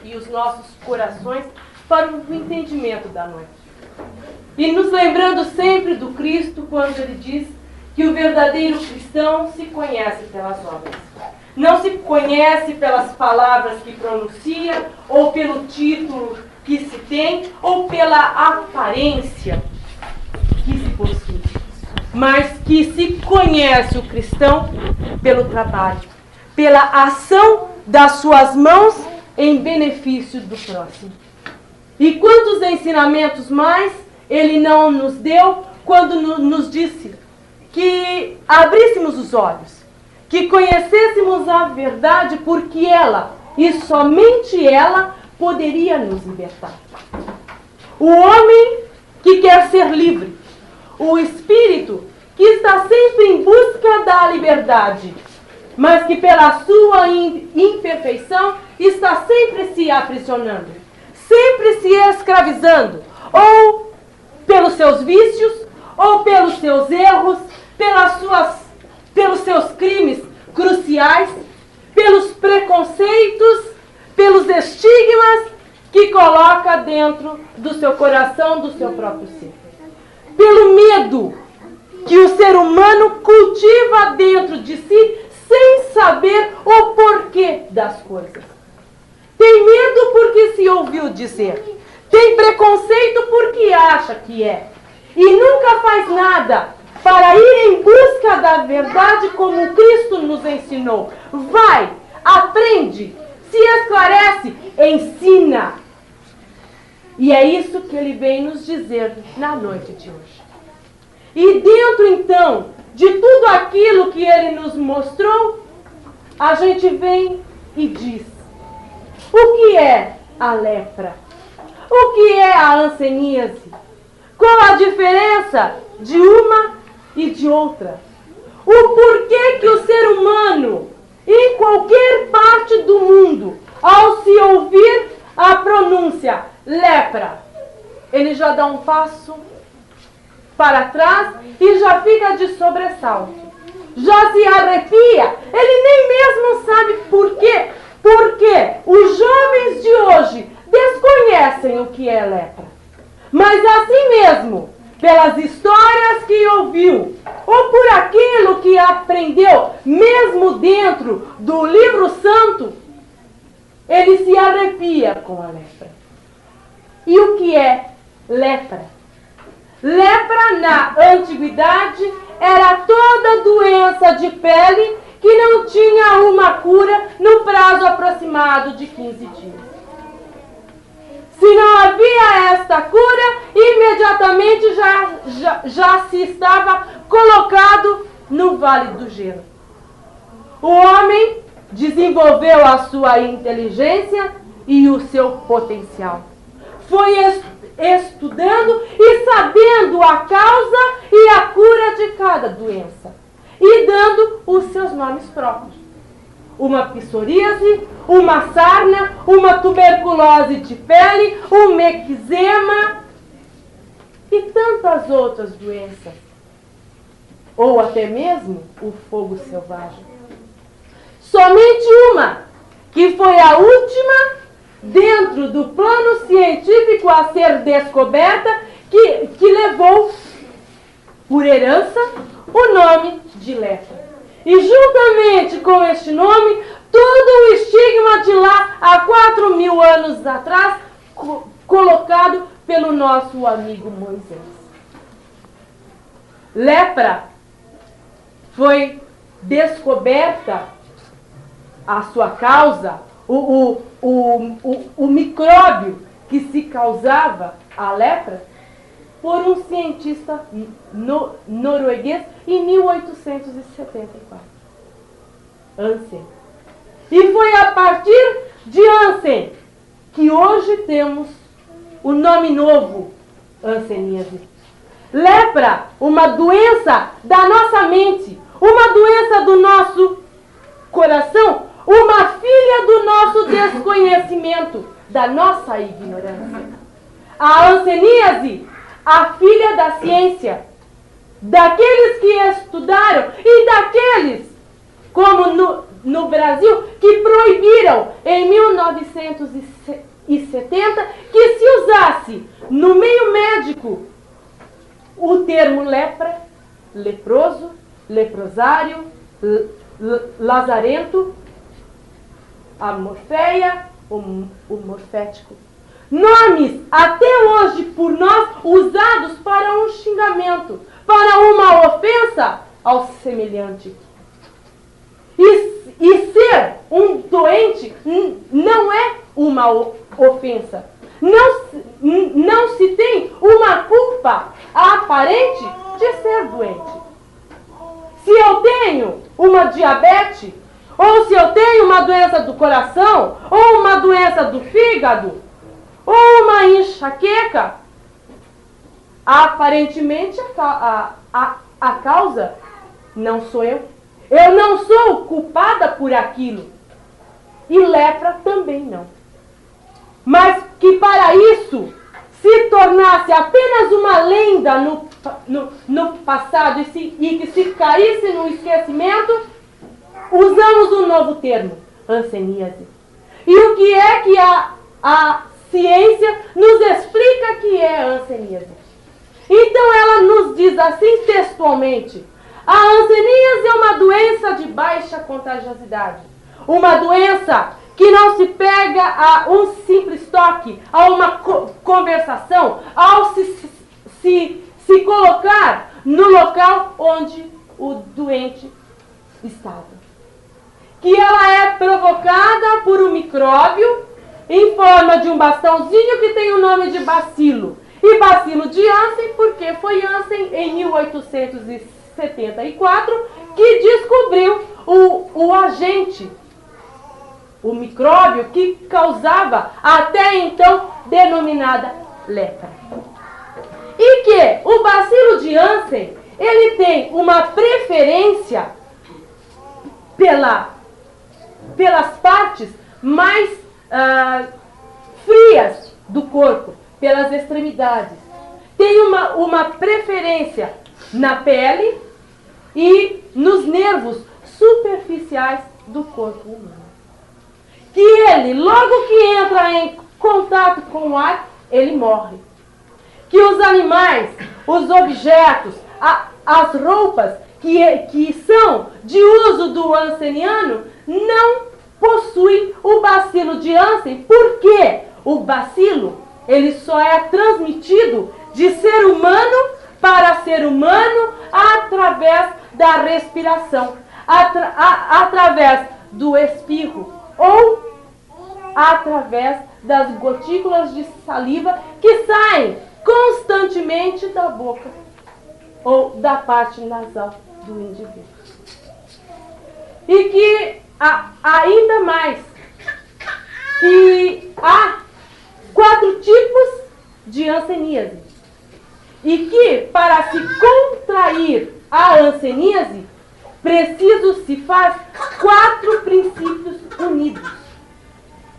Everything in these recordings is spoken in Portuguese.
e os nossos corações para o entendimento da noite. E nos lembrando sempre do Cristo quando ele diz que o verdadeiro cristão se conhece pelas obras. Não se conhece pelas palavras que pronuncia, ou pelo título que se tem, ou pela aparência que se possui. Mas que se conhece o cristão pelo trabalho, pela ação das suas mãos em benefício do próximo. E quantos ensinamentos mais ele não nos deu quando nos disse que abríssemos os olhos, que conhecêssemos a verdade, porque ela, e somente ela, poderia nos libertar. O homem que quer ser livre, o espírito que está sempre em busca da liberdade, mas que pela sua imperfeição está sempre se aprisionando, sempre se escravizando, ou pelos seus vícios, ou pelos seus erros, pelos seus crimes cruciais, pelos preconceitos, pelos estigmas que coloca dentro do seu coração, do seu próprio ser. Pelo medo que o ser humano cultiva dentro de si sem saber o porquê das coisas. Tem medo porque se ouviu dizer. Tem preconceito porque acha que é. E nunca faz nada para ir em busca da verdade como Cristo nos ensinou. Vai, aprende, se esclarece, ensina. E é isso que ele vem nos dizer na noite de hoje. E dentro, então, de tudo aquilo que ele nos mostrou, a gente vem e diz: o que é a lepra? O que é a hanseníase? Qual a diferença de uma e de outra? O porquê que o ser humano, em qualquer parte do mundo, ao se ouvir a pronúncia lepra, ele já dá um passo para trás e já fica de sobressalto. Já se arrepia. Ele nem mesmo sabe por quê. Porque os jovens de hoje desconhecem o que é lepra. Mas assim mesmo, pelas histórias que ouviu, ou por aquilo que aprendeu, mesmo dentro do livro santo, ele se arrepia com a lepra. E o que é lepra? Lepra na antiguidade era toda doença de pele que não tinha uma cura no prazo aproximado de 15 dias. Se não havia esta cura, imediatamente já se estava colocado no vale do gelo. O homem desenvolveu a sua inteligência e o seu potencial. Foi estudando e sabendo a causa e a cura de cada doença, e dando os seus nomes próprios. Uma psoríase, uma sarna, uma tuberculose de pele, um eczema e tantas outras doenças. Ou até mesmo o fogo selvagem. Somente uma, que foi a última dentro do plano científico a ser descoberta, que levou por herança o nome de lepra. E juntamente com este nome, todo o estigma de lá há 4.000 anos atrás, colocado pelo nosso amigo Moisés. Lepra foi descoberta a sua causa, o micróbio que se causava a lepra, por um cientista norueguês em 1874. Hansen. E foi a partir de Hansen que hoje temos o nome novo, hanseníase. Lepra, uma doença da nossa mente, uma doença do nosso coração, uma filha do nosso desconhecimento, da nossa ignorância. A hanseníase, a filha da ciência, daqueles que estudaram e daqueles, como no Brasil que proibiram em 1970 que se usasse no meio médico o termo lepra, leproso, leprosário, lazarento, a morfeia, o morfético. Nomes até hoje por nós usados para um xingamento, para uma ofensa ao semelhante. E ser um doente não é uma ofensa. Não se tem uma culpa aparente de ser doente. Se eu tenho uma diabetes, ou se eu tenho uma doença do coração, ou uma doença do fígado, ou uma enxaqueca, aparentemente a causa não sou eu. Eu não sou culpada por aquilo. E lepra também não. Mas que para isso se tornasse apenas uma lenda no passado e que se caísse no esquecimento, usamos um novo termo, hanseníase. E o que é que a ciência nos explica que é hanseníase? Então ela nos diz assim textualmente: a hanseníase é uma doença de baixa contagiosidade, uma doença que não se pega a um simples toque, a uma conversação, ao se colocar no local onde o doente estava. Que ela é provocada por um micróbio em forma de um bastãozinho que tem o nome de bacilo. E bacilo de Hansen, porque foi Hansen em 1874 que descobriu o agente, o micróbio que causava até então denominada lepra. E que o bacilo de Hansen, ele tem uma preferência pelas partes mais frias do corpo, pelas extremidades. Tem uma preferência na pele e nos nervos superficiais do corpo humano. Que ele, logo que entra em contato com o ar, ele morre. Que os animais, os objetos, as roupas que são de uso do hanseniano não possuem o bacilo de Hansen, porque o bacilo ele só é transmitido de ser humano para ser humano através da respiração, através do espirro ou através das gotículas de saliva que saem constantemente da boca ou da parte nasal do indivíduo. E que ainda mais, que há 4 tipos de hanseníase. E que para se contrair a hanseníase, preciso se faz 4 princípios unidos.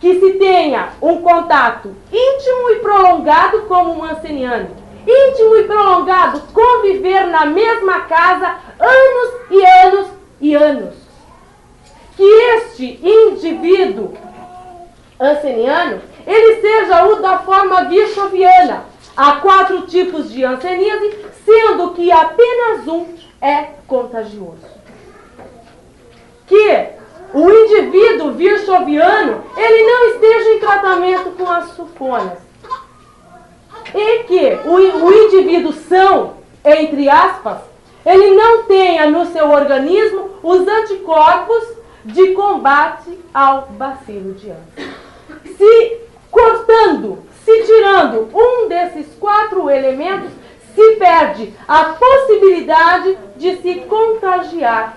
Que se tenha um contato íntimo e prolongado como um hanseniano. Íntimo e prolongado, conviver na mesma casa anos e anos e anos. Que este indivíduo hanseniano, ele seja o da forma virchoviana. Há 4 tipos de hanseníase, sendo que apenas um é contagioso. Que o indivíduo virchoviano, ele não esteja em tratamento com as sulfonas. E que o indivíduo são, entre aspas, ele não tenha no seu organismo os anticorpos de combate ao bacilo de Hansen. Se tirando um desses 4 elementos, se perde a possibilidade de se contagiar,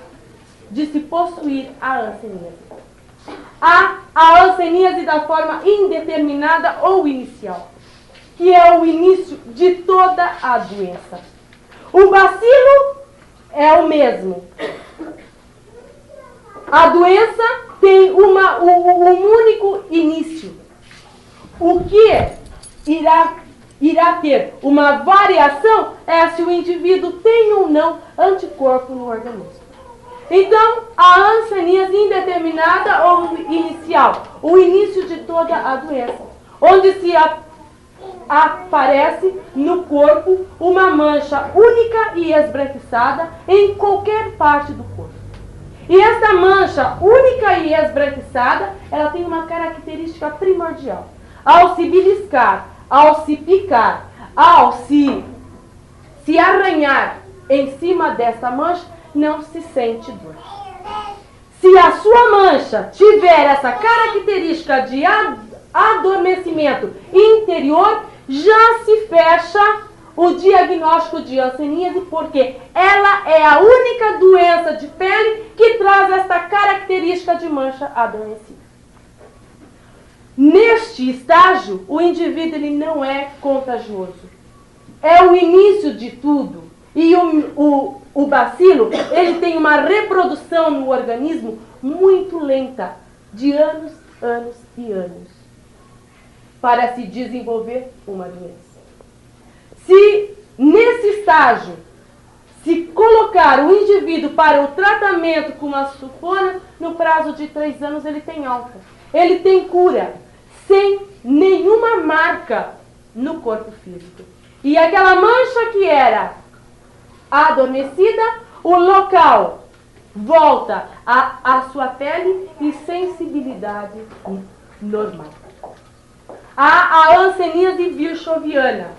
de se possuir a hanseníase. Há a hanseníase da forma indeterminada ou inicial, que é o início de toda a doença. O bacilo é o mesmo. A doença tem um único início. O que irá ter uma variação é se o indivíduo tem ou não anticorpo no organismo. Então, a hanseníase indeterminada ou inicial, o início de toda a doença, onde se aparece no corpo uma mancha única e esbranquiçada em qualquer parte do corpo. E essa mancha única e esbranquiçada, ela tem uma característica primordial. Ao se beliscar, ao se picar, ao se arranhar em cima dessa mancha, não se sente dor. Se a sua mancha tiver essa característica de adormecimento interior, já se fecha o diagnóstico de hanseníase, porque ela é a única doença de pele que traz essa característica de mancha adormecida. Neste estágio, o indivíduo ele não é contagioso. É o início de tudo. E o bacilo, ele tem uma reprodução no organismo muito lenta, de anos, anos e anos, para se desenvolver uma doença. Se nesse estágio se colocar o indivíduo para o tratamento com a sulfona, no prazo de 3 anos ele tem alta. Ele tem cura, sem nenhuma marca no corpo físico. E aquela mancha que era adormecida, o local volta à sua pele e sensibilidade normal. Há a hanseníase virchoviana,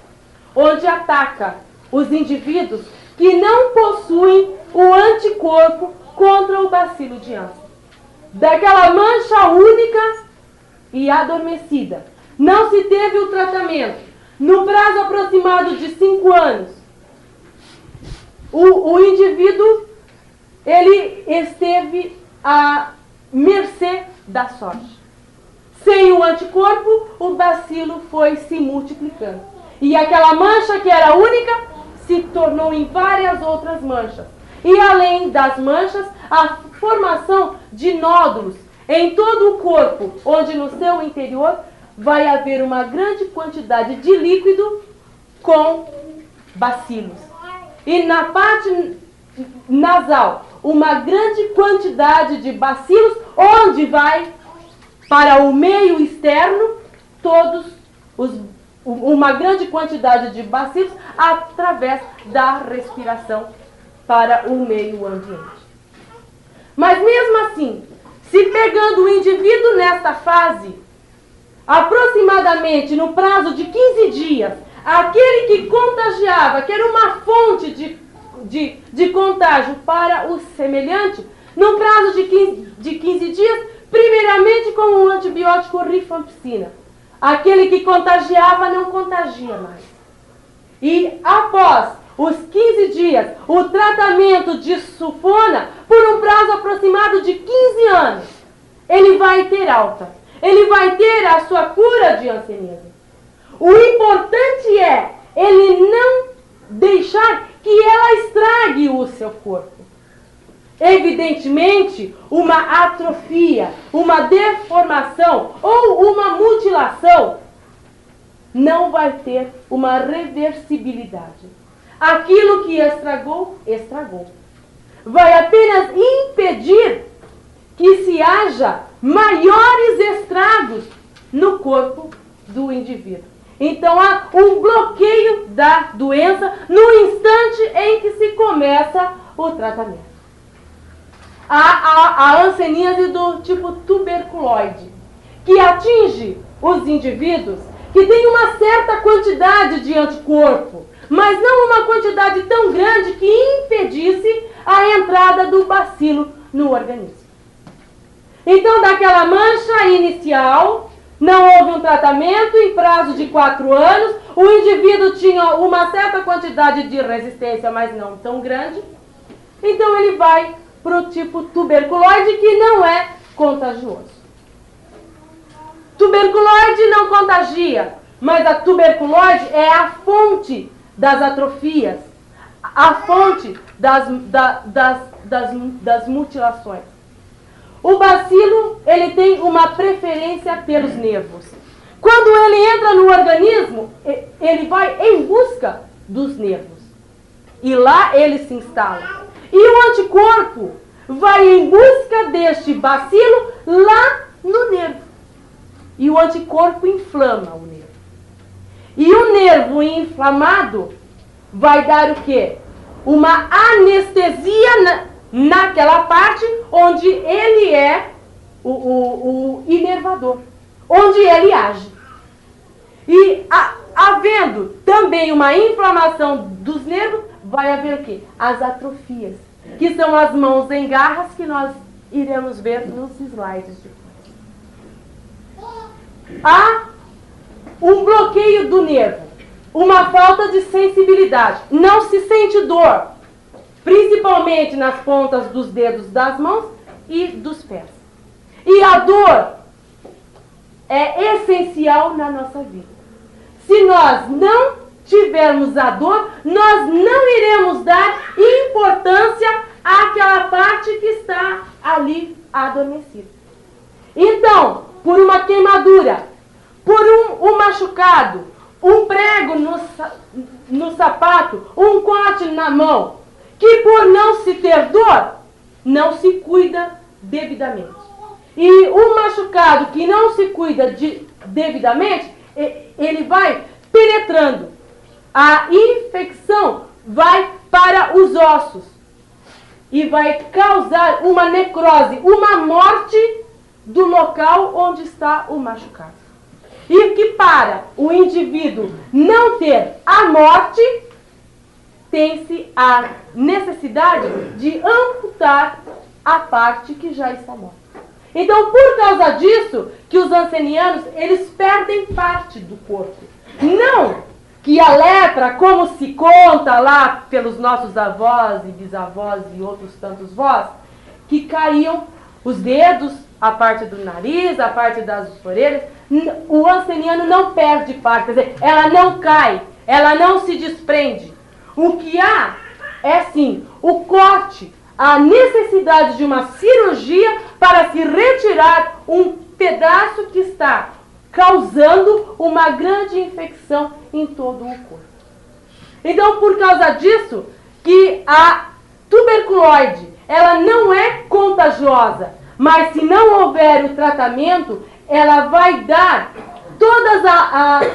onde ataca os indivíduos que não possuem o anticorpo contra o bacilo de Hansen. Daquela mancha única e adormecida, não se teve o tratamento. No prazo aproximado de 5 anos, o indivíduo ele esteve à mercê da sorte. Sem o anticorpo, o bacilo foi se multiplicando. E aquela mancha que era única se tornou em várias outras manchas. E além das manchas, a formação de nódulos em todo o corpo, onde no seu interior vai haver uma grande quantidade de líquido com bacilos. E na parte nasal, uma grande quantidade de bacilos, onde vai para o meio externo uma grande quantidade de bacilos através da respiração para o meio ambiente. Mas mesmo assim, se pegando o indivíduo nesta fase, aproximadamente no prazo de 15 dias, aquele que contagiava, que era uma fonte de contágio para o semelhante, no prazo de 15 dias, primeiramente com o antibiótico rifampicina. Aquele que contagiava não contagia mais. E após os 15 dias, o tratamento de sulfona, por um prazo aproximado de 15 anos, ele vai ter alta. Ele vai ter a sua cura de hanseníase. O importante é ele não deixar que ela estrague o seu corpo. Evidentemente, uma atrofia, uma deformação ou uma mutilação não vai ter uma reversibilidade. Aquilo que estragou, estragou. Vai apenas impedir que se haja maiores estragos no corpo do indivíduo. Então há um bloqueio da doença no instante em que se começa o tratamento. Há a hanseníase do tipo tuberculoide, que atinge os indivíduos que têm uma certa quantidade de anticorpo, mas não uma quantidade tão grande que impedisse a entrada do bacilo no organismo. Então, daquela mancha inicial, não houve um tratamento em prazo de 4 anos, o indivíduo tinha uma certa quantidade de resistência, mas não tão grande, então ele vai para o tipo tuberculoide, que não é contagioso. Tuberculoide não contagia, mas a tuberculose é a fonte das atrofias, a fonte das mutilações. O bacilo, ele tem uma preferência pelos nervos. Quando ele entra no organismo, ele vai em busca dos nervos. E lá ele se instala. E o anticorpo vai em busca deste bacilo lá no nervo. E o anticorpo inflama o nervo. E o nervo inflamado vai dar o quê? Uma anestesia naquela parte onde ele é o inervador, onde ele age. E havendo também uma inflamação dos nervos, vai haver o quê? As atrofias, que são as mãos em garras que nós iremos ver nos slides depois. Há um bloqueio do nervo, uma falta de sensibilidade. Não se sente dor, principalmente nas pontas dos dedos das mãos e dos pés. E a dor é essencial na nossa vida. Se nós não tivermos a dor, nós não iremos dar importância àquela parte que está ali adormecida. Então, por uma queimadura, por um machucado, um prego no sapato, um corte na mão, que por não se ter dor, não se cuida devidamente. E um machucado que não se cuida devidamente, ele vai penetrando. A infecção vai para os ossos e vai causar uma necrose, uma morte do local onde está o machucado. E que para o indivíduo não ter a morte, tem-se a necessidade de amputar a parte que já está morta. Então, por causa disso, que os ancenianos, eles perdem parte do corpo. Não que a lepra, como se conta lá pelos nossos avós e bisavós e outros tantos vós, que caíam os dedos, a parte do nariz, a parte das orelhas. O anceniano não perde parte, quer dizer, ela não cai, ela não se desprende. O que há é sim o corte, a necessidade de uma cirurgia para se retirar um pedaço que está causando uma grande infecção em todo o corpo. Então, por causa disso, que a tuberculose, ela não é contagiosa, mas se não houver o tratamento, ela vai dar todas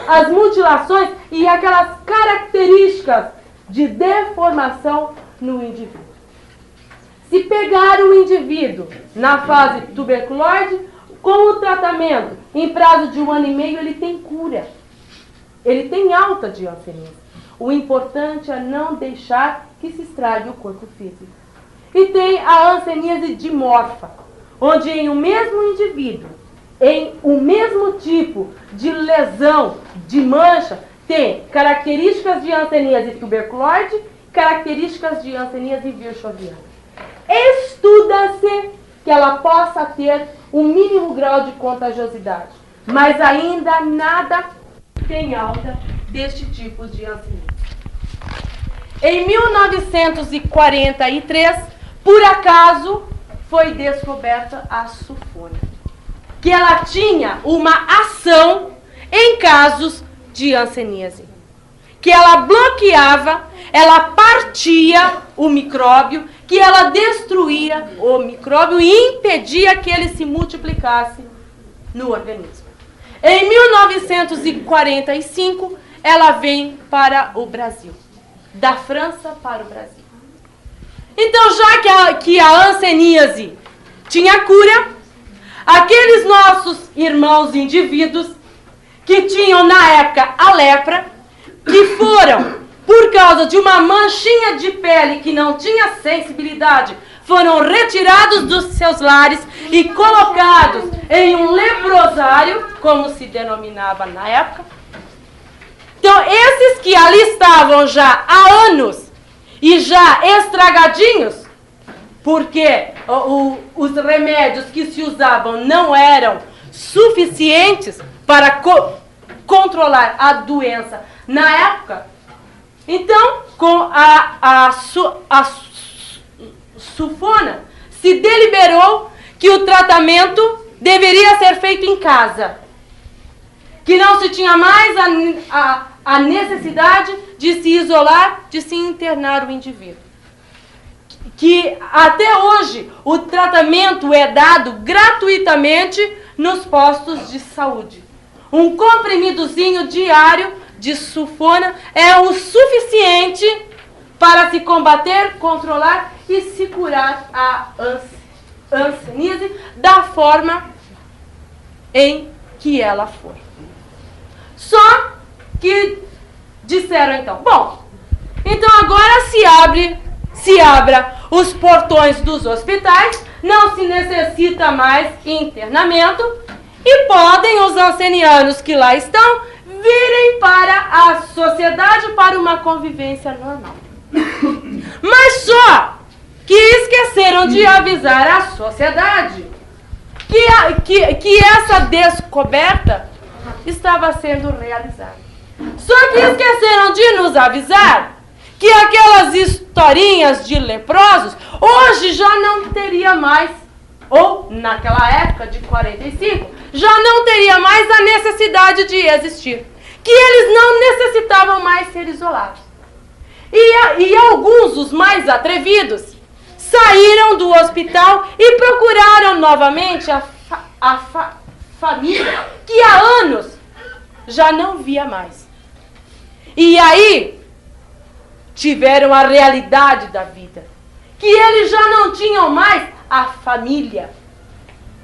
as mutilações e aquelas características de deformação no indivíduo. Se pegar o indivíduo na fase tuberculose, com o tratamento, em prazo de 1 ano e meio, ele tem cura. Ele tem alta de hanseníase. O importante é não deixar que se estrague o corpo físico. E tem a hanseníase dimorfa, onde em um mesmo indivíduo, em um mesmo tipo de lesão, de mancha, tem características de hanseníase tuberculose, características de hanseníase virchoviana. Estuda-se que ela possa ter um mínimo grau de contagiosidade, mas ainda nada tem alta deste tipo de hanseníase. Em 1943, por acaso, foi descoberta a sulfona, que ela tinha uma ação em casos de hanseníase, que ela bloqueava, ela partia o micróbio, que ela destruía o micróbio e impedia que ele se multiplicasse no organismo. Em 1945, ela vem para o Brasil, da França para o Brasil. Então, já que a hanseníase tinha cura, aqueles nossos irmãos indivíduos que tinham na época a lepra, que foram, por causa de uma manchinha de pele que não tinha sensibilidade, foram retirados dos seus lares e colocados em um leprosário, como se denominava na época. Então, esses que ali estavam já há anos e já estragadinhos, porque os remédios que se usavam não eram suficientes para controlar a doença na época, então, com a sulfona, se deliberou que o tratamento deveria ser feito em casa, que não se tinha mais a necessidade de se isolar, de se internar o indivíduo. que até hoje o tratamento é dado gratuitamente nos postos de saúde. Um comprimidozinho diário de sulfona é o suficiente para se combater, controlar e se curar a hanseníase da forma em que ela for. Só que disseram então, bom, então agora se abra os portões dos hospitais, não se necessita mais internamento e podem os ancenianos que lá estão virem para a sociedade para uma convivência normal. Mas só que esqueceram de avisar a sociedade que essa descoberta estava sendo realizada. Só que esqueceram de nos avisar que aquelas historinhas de leprosos hoje já não teria mais, ou naquela época de 45, já não teria mais a necessidade de existir. Que eles não necessitavam mais ser isolados. E alguns, os mais atrevidos, saíram do hospital e procuraram novamente a família que há anos já não via mais. E aí tiveram a realidade da vida, que eles já não tinham mais a família,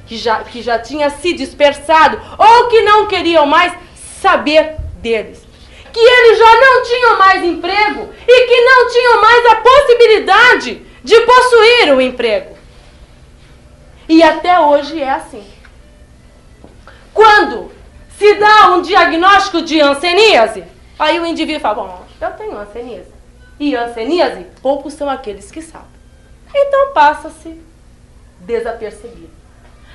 que já tinha se dispersado, ou que não queriam mais saber deles, que eles já não tinham mais emprego e que não tinham mais a possibilidade de possuir o emprego. E até hoje é assim. Quando se dá um diagnóstico de hanseníase, aí o indivíduo fala, bom, eu tenho hanseníase. E hanseníase, poucos são aqueles que sabem. Então passa-se desapercebido.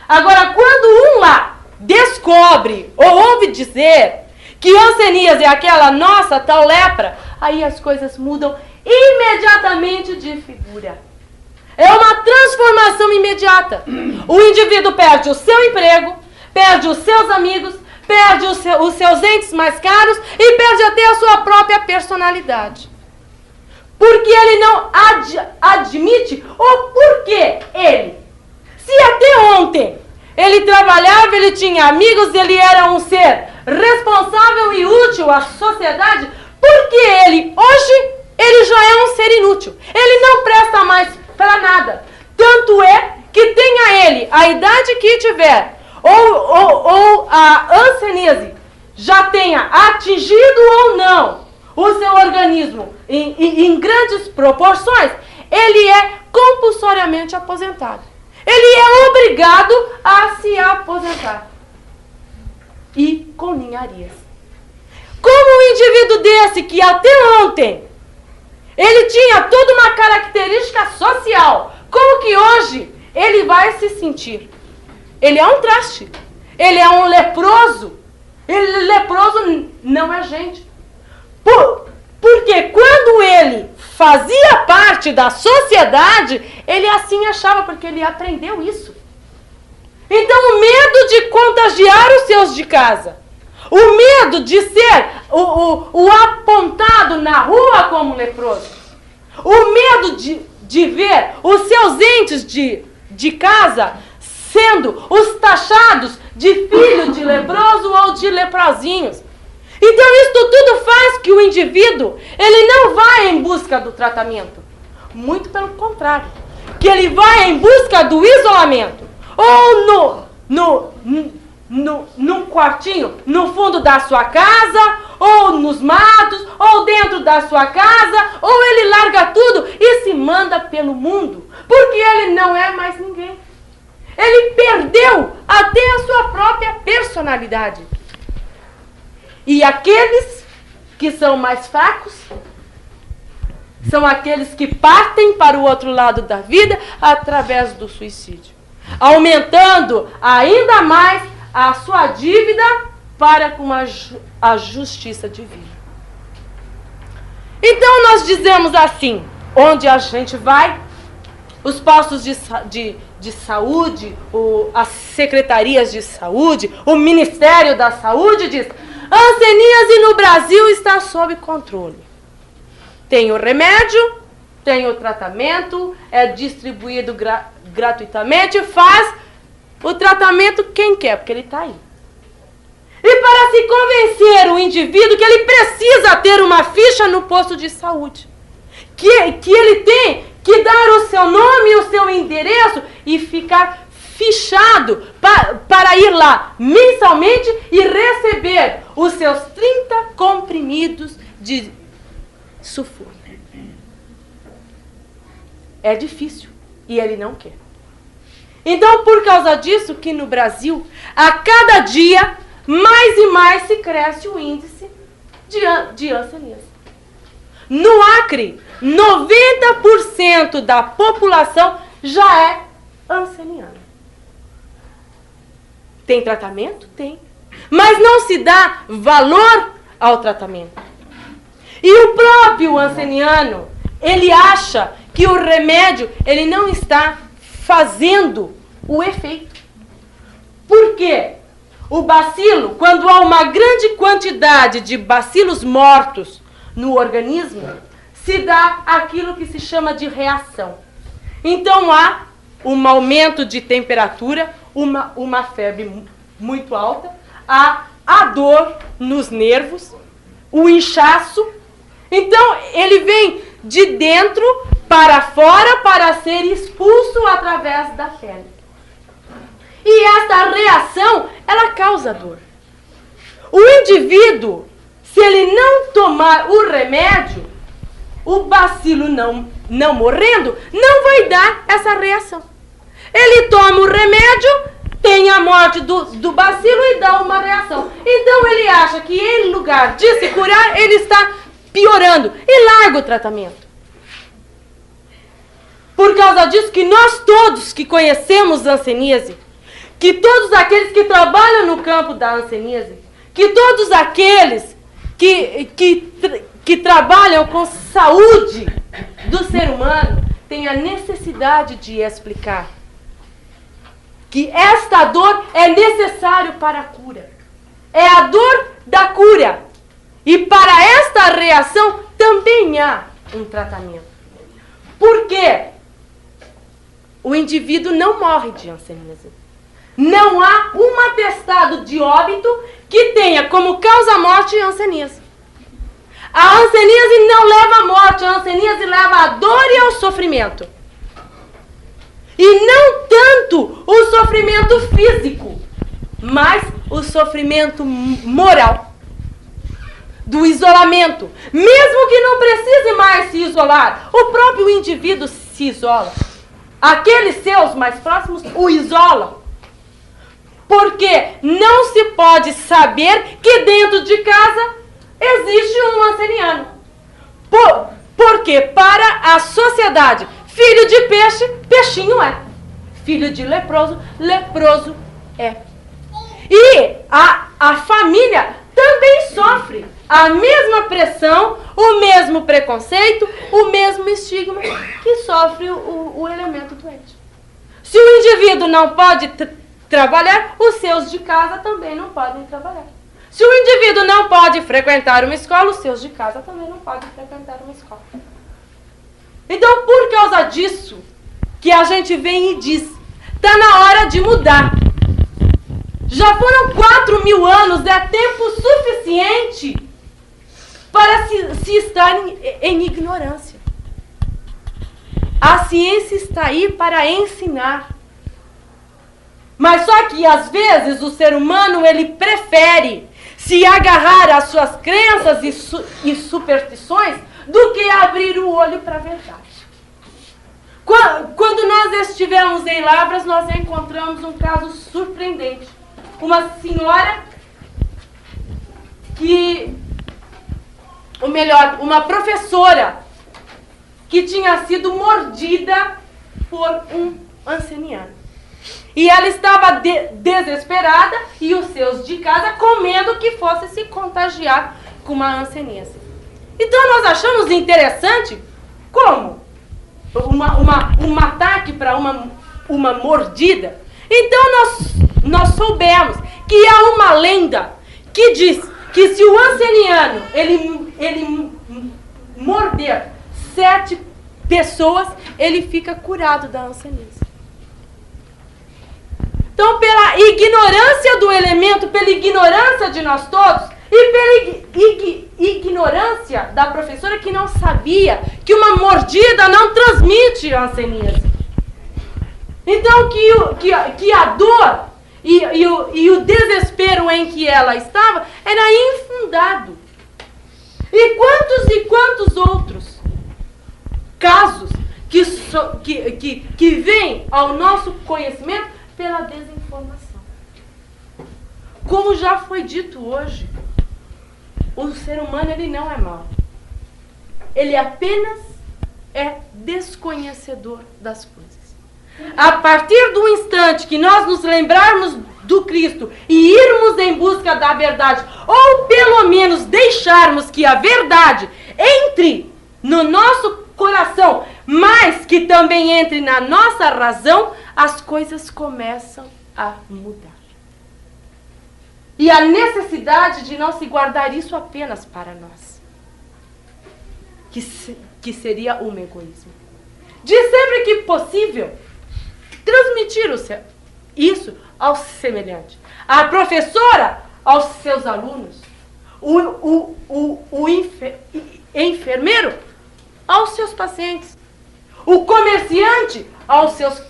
Agora, quando um lá descobre ou ouve dizer que hanseníase é aquela nossa tal lepra, aí as coisas mudam imediatamente de figura. É uma transformação imediata. O indivíduo perde o seu emprego, perde os seus amigos, perde os seus entes mais caros e perde até a sua própria personalidade. Porque ele não admite o porquê ele. Se até ontem ele trabalhava, ele tinha amigos, ele era um ser responsável e útil à sociedade, porque hoje, ele já é um ser inútil. Ele não presta mais para nada. Tanto é que tenha ele a idade que tiver, ou a hanseníase já tenha atingido ou não o seu organismo em grandes proporções, ele é compulsoriamente aposentado. Ele é obrigado a se aposentar. E com ninharias. Como um indivíduo desse que até ontem ele tinha toda uma característica social, como que hoje ele vai se sentir? Ele é um traste. Ele é um leproso. Leproso não é gente. Porque quando ele fazia parte da sociedade, ele assim achava, porque ele aprendeu isso. Então o medo de contagiar os seus de casa, o medo de ser o apontado na rua como leproso, o medo de ver os seus entes de casa sendo os taxados de filho de leproso ou de leprosinhos. Então isto tudo faz que o indivíduo, ele não vai em busca do tratamento. Muito pelo contrário. Que ele vai em busca do isolamento. Ou num quartinho, no fundo da sua casa, ou nos matos, ou dentro da sua casa, ou ele larga tudo e se manda pelo mundo. Porque ele não é mais ninguém. Ele perdeu até a sua própria personalidade. E aqueles que são mais fracos são aqueles que partem para o outro lado da vida através do suicídio, aumentando ainda mais a sua dívida para com a justiça divina. Então nós dizemos assim, onde a gente vai, os postos de saúde, as secretarias de saúde, o Ministério da Saúde diz: a hanseníase no Brasil está sob controle. Tem o remédio, tem o tratamento, é distribuído gratuitamente, faz o tratamento quem quer, porque ele está aí. E para se convencer o indivíduo que ele precisa ter uma ficha no posto de saúde, que ele tem que dar o seu nome, o seu endereço e ficar fichado para ir lá mensalmente e receber os seus 30 comprimidos de sulfuro. É difícil e ele não quer. Então, por causa disso que no Brasil, a cada dia, mais e mais se cresce o índice de hanseníase. No Acre, 90% da população já é hanseniana. Tem tratamento? Tem. Mas não se dá valor ao tratamento. E o próprio hanseniano, ele acha que o remédio ele não está fazendo o efeito. Por quê? O bacilo, quando há uma grande quantidade de bacilos mortos no organismo, se dá aquilo que se chama de reação. Então há um aumento de temperatura, uma febre muito alta, a dor nos nervos, o inchaço. Então ele vem de dentro para fora para ser expulso através da pele. E esta reação, ela causa dor. O indivíduo, se ele não tomar o remédio, o bacilo não morrendo, não vai dar essa reação. Ele toma o remédio, tem a morte do bacilo e dá uma reação. Então ele acha que em lugar de se curar, ele está piorando e larga o tratamento. Por causa disso que nós todos que conhecemos hanseníase, que todos aqueles que trabalham no campo da hanseníase, que todos aqueles que trabalham com saúde do ser humano, têm a necessidade de explicar que esta dor é necessária para a cura. É a dor da cura. E para esta reação também há um tratamento. Por quê? O indivíduo não morre de hanseníase. Não há um atestado de óbito que tenha como causa-morte hanseníase. A hanseníase não leva à morte, a hanseníase leva à dor e ao sofrimento. E não tanto o sofrimento físico, mas o sofrimento moral. Do isolamento. Mesmo que não precise mais se isolar, o próprio indivíduo se isola. Aqueles seus mais próximos o isolam. Porque não se pode saber que dentro de casa existe um hanseniano. Porque para a sociedade, filho de peixe, peixinho é. Filho de leproso, leproso é. E a família também sofre a mesma pressão, o mesmo preconceito, o mesmo estigma que sofre o elemento doente. Se o indivíduo não pode trabalhar, os seus de casa também não podem trabalhar. Se o indivíduo não pode frequentar uma escola, os seus de casa também não podem frequentar uma escola. Então, por causa disso, que a gente vem e diz, está na hora de mudar. Já foram 4.000 anos, é tempo suficiente para se estar em ignorância. A ciência está aí para ensinar. Mas só que, às vezes, o ser humano, ele prefere se agarrar às suas crenças e superstições do que abrir o olho para a verdade. Quando nós estivemos em Lavras, nós encontramos um caso surpreendente. Uma senhora uma professora que tinha sido mordida por um hanseniano. E ela estava desesperada e os seus de casa com medo que fosse se contagiar com uma hanseníase. Então nós achamos interessante como um ataque para uma mordida. Então nós soubemos que há uma lenda que diz que se o hanseniano ele morder 7 pessoas, ele fica curado da hanseníase. Então, pela ignorância do elemento, pela ignorância de nós todos, e pela ignorância da professora que não sabia que uma mordida não transmite hanseníase. Então, que a dor e o desespero em que ela estava era infundado. E quantos outros casos que vêm ao nosso conhecimento pela desinformação. Como já foi dito hoje, o ser humano ele não é mau. Ele apenas é desconhecedor das coisas. A partir do instante que nós nos lembrarmos do Cristo e irmos em busca da verdade, ou pelo menos deixarmos que a verdade entre no nosso coração, mas que também entre na nossa razão, as coisas começam a mudar. E a necessidade de não se guardar isso apenas para nós, que seria um egoísmo. De sempre que possível, transmitir isso ao semelhante. A professora aos seus alunos. O enfermeiro aos seus pacientes. O comerciante aos seus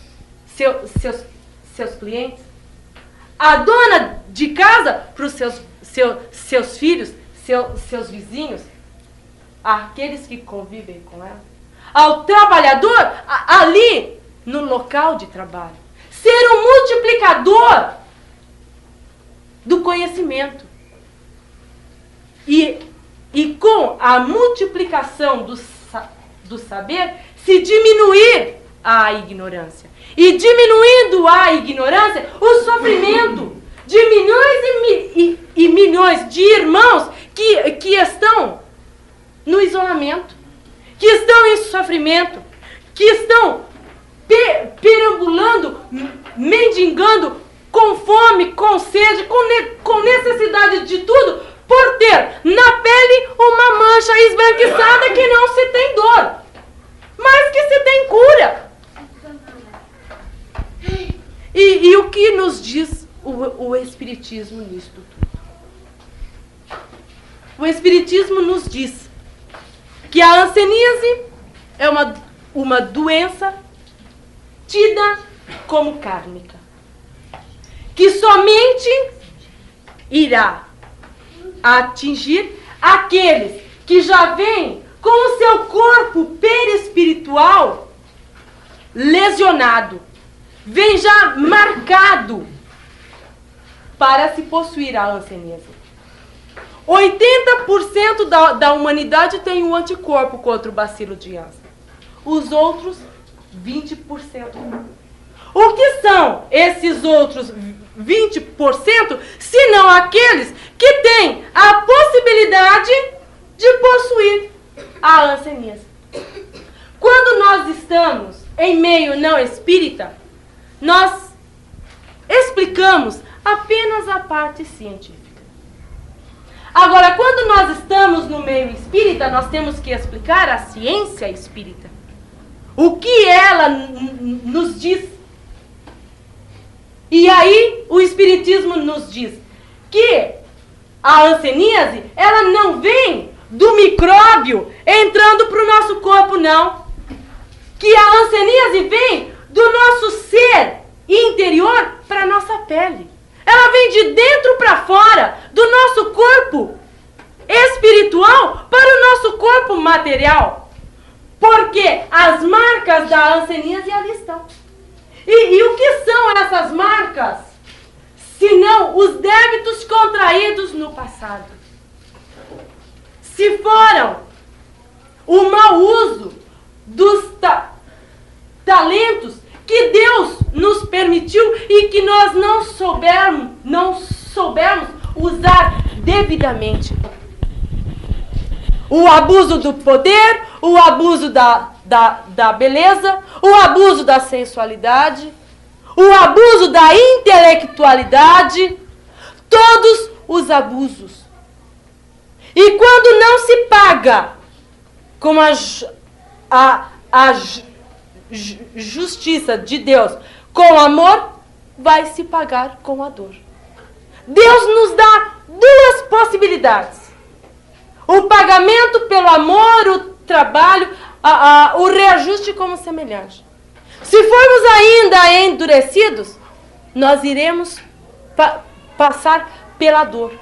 clientes. A dona de casa para os seus filhos, seus vizinhos, aqueles que convivem com ela. Ao trabalhador ali no local de trabalho. Ser um multiplicador do conhecimento. E com a multiplicação do saber, se diminuir a ignorância. E diminuindo a ignorância, o sofrimento de milhões e milhões de irmãos que estão no isolamento, que estão em sofrimento, que estão perambulando, mendigando, com fome, com sede, com necessidade de tudo, por ter na pele uma mancha esbranquiçada que não se tem dor, mas que se tem cura. E o que nos diz o Espiritismo nisto tudo? O Espiritismo nos diz que a hanseníase é uma doença tida como kármica, que somente irá atingir aqueles que já vêm com o seu corpo perispiritual lesionado, vem já marcado para se possuir a hanseníase. 80% da humanidade tem um anticorpo contra o bacilo de Hansen. Os outros 20%. O que são esses outros 20%, se não aqueles que têm a possibilidade de possuir a hanseníase? Quando nós estamos em meio não espírita, nós explicamos apenas a parte científica. Agora, quando nós estamos no meio espírita, nós temos que explicar a ciência espírita. O que ela nos diz. E aí, o Espiritismo nos diz que a hanseníase, ela não vem do micróbio entrando para o nosso corpo, não. Que a hanseníase vem do nosso ser interior para a nossa pele. Ela vem de dentro para fora, do nosso corpo espiritual para o nosso corpo material. Porque as marcas da hanseníase ali estão. E o que são essas marcas? Senão os débitos contraídos no passado. Se foram o mau uso dos talentos que Deus nos permitiu e que nós não soubermos usar devidamente. O abuso do poder, o abuso da beleza, o abuso da sensualidade, o abuso da intelectualidade, todos os abusos. E quando não se paga com a justiça de Deus com amor, vai se pagar com a dor. Deus nos dá duas possibilidades. O pagamento pelo amor, o trabalho, o reajuste como semelhante. Se formos ainda endurecidos, nós iremos passar pela dor.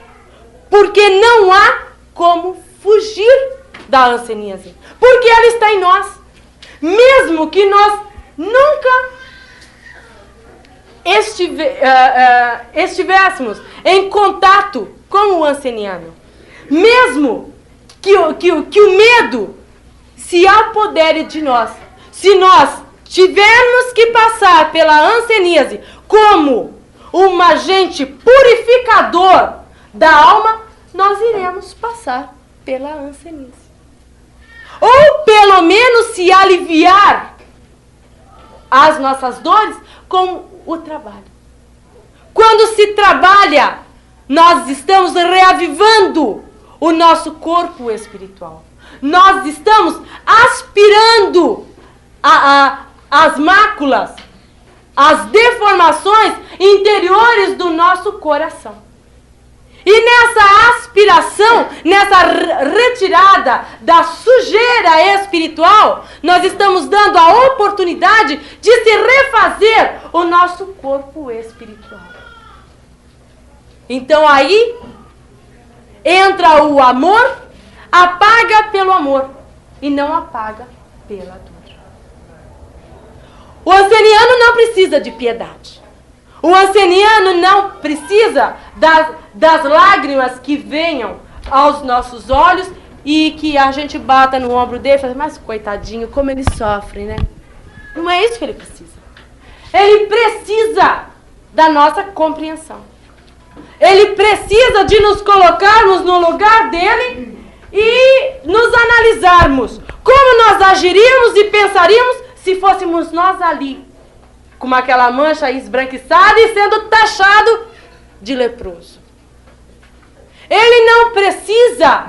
Porque não há como fugir da hanseníase. Porque ela está em nós. Mesmo que nós nunca estivéssemos em contato com o hanseniano. Mesmo que o medo se apodere de nós. Se nós tivermos que passar pela hanseníase como um agente purificador da alma, nós iremos passar pela hanseníase. Ou pelo menos se aliviar as nossas dores com o trabalho. Quando se trabalha, nós estamos reavivando o nosso corpo espiritual. Nós estamos aspirando as máculas, as deformações interiores do nosso coração. E nessa aspiração, nessa retirada da sujeira espiritual, nós estamos dando a oportunidade de se refazer o nosso corpo espiritual. Então aí entra o amor, apaga pelo amor e não apaga pela dor. O hanseniano não precisa de piedade. O hanseniano não precisa das lágrimas que venham aos nossos olhos e que a gente bata no ombro dele e fala, mas coitadinho, como ele sofre, né? Não é isso que ele precisa. Ele precisa da nossa compreensão. Ele precisa de nos colocarmos no lugar dele e nos analisarmos como nós agiríamos e pensaríamos se fôssemos nós ali, com aquela mancha esbranquiçada e sendo taxado de leproso. Ele não precisa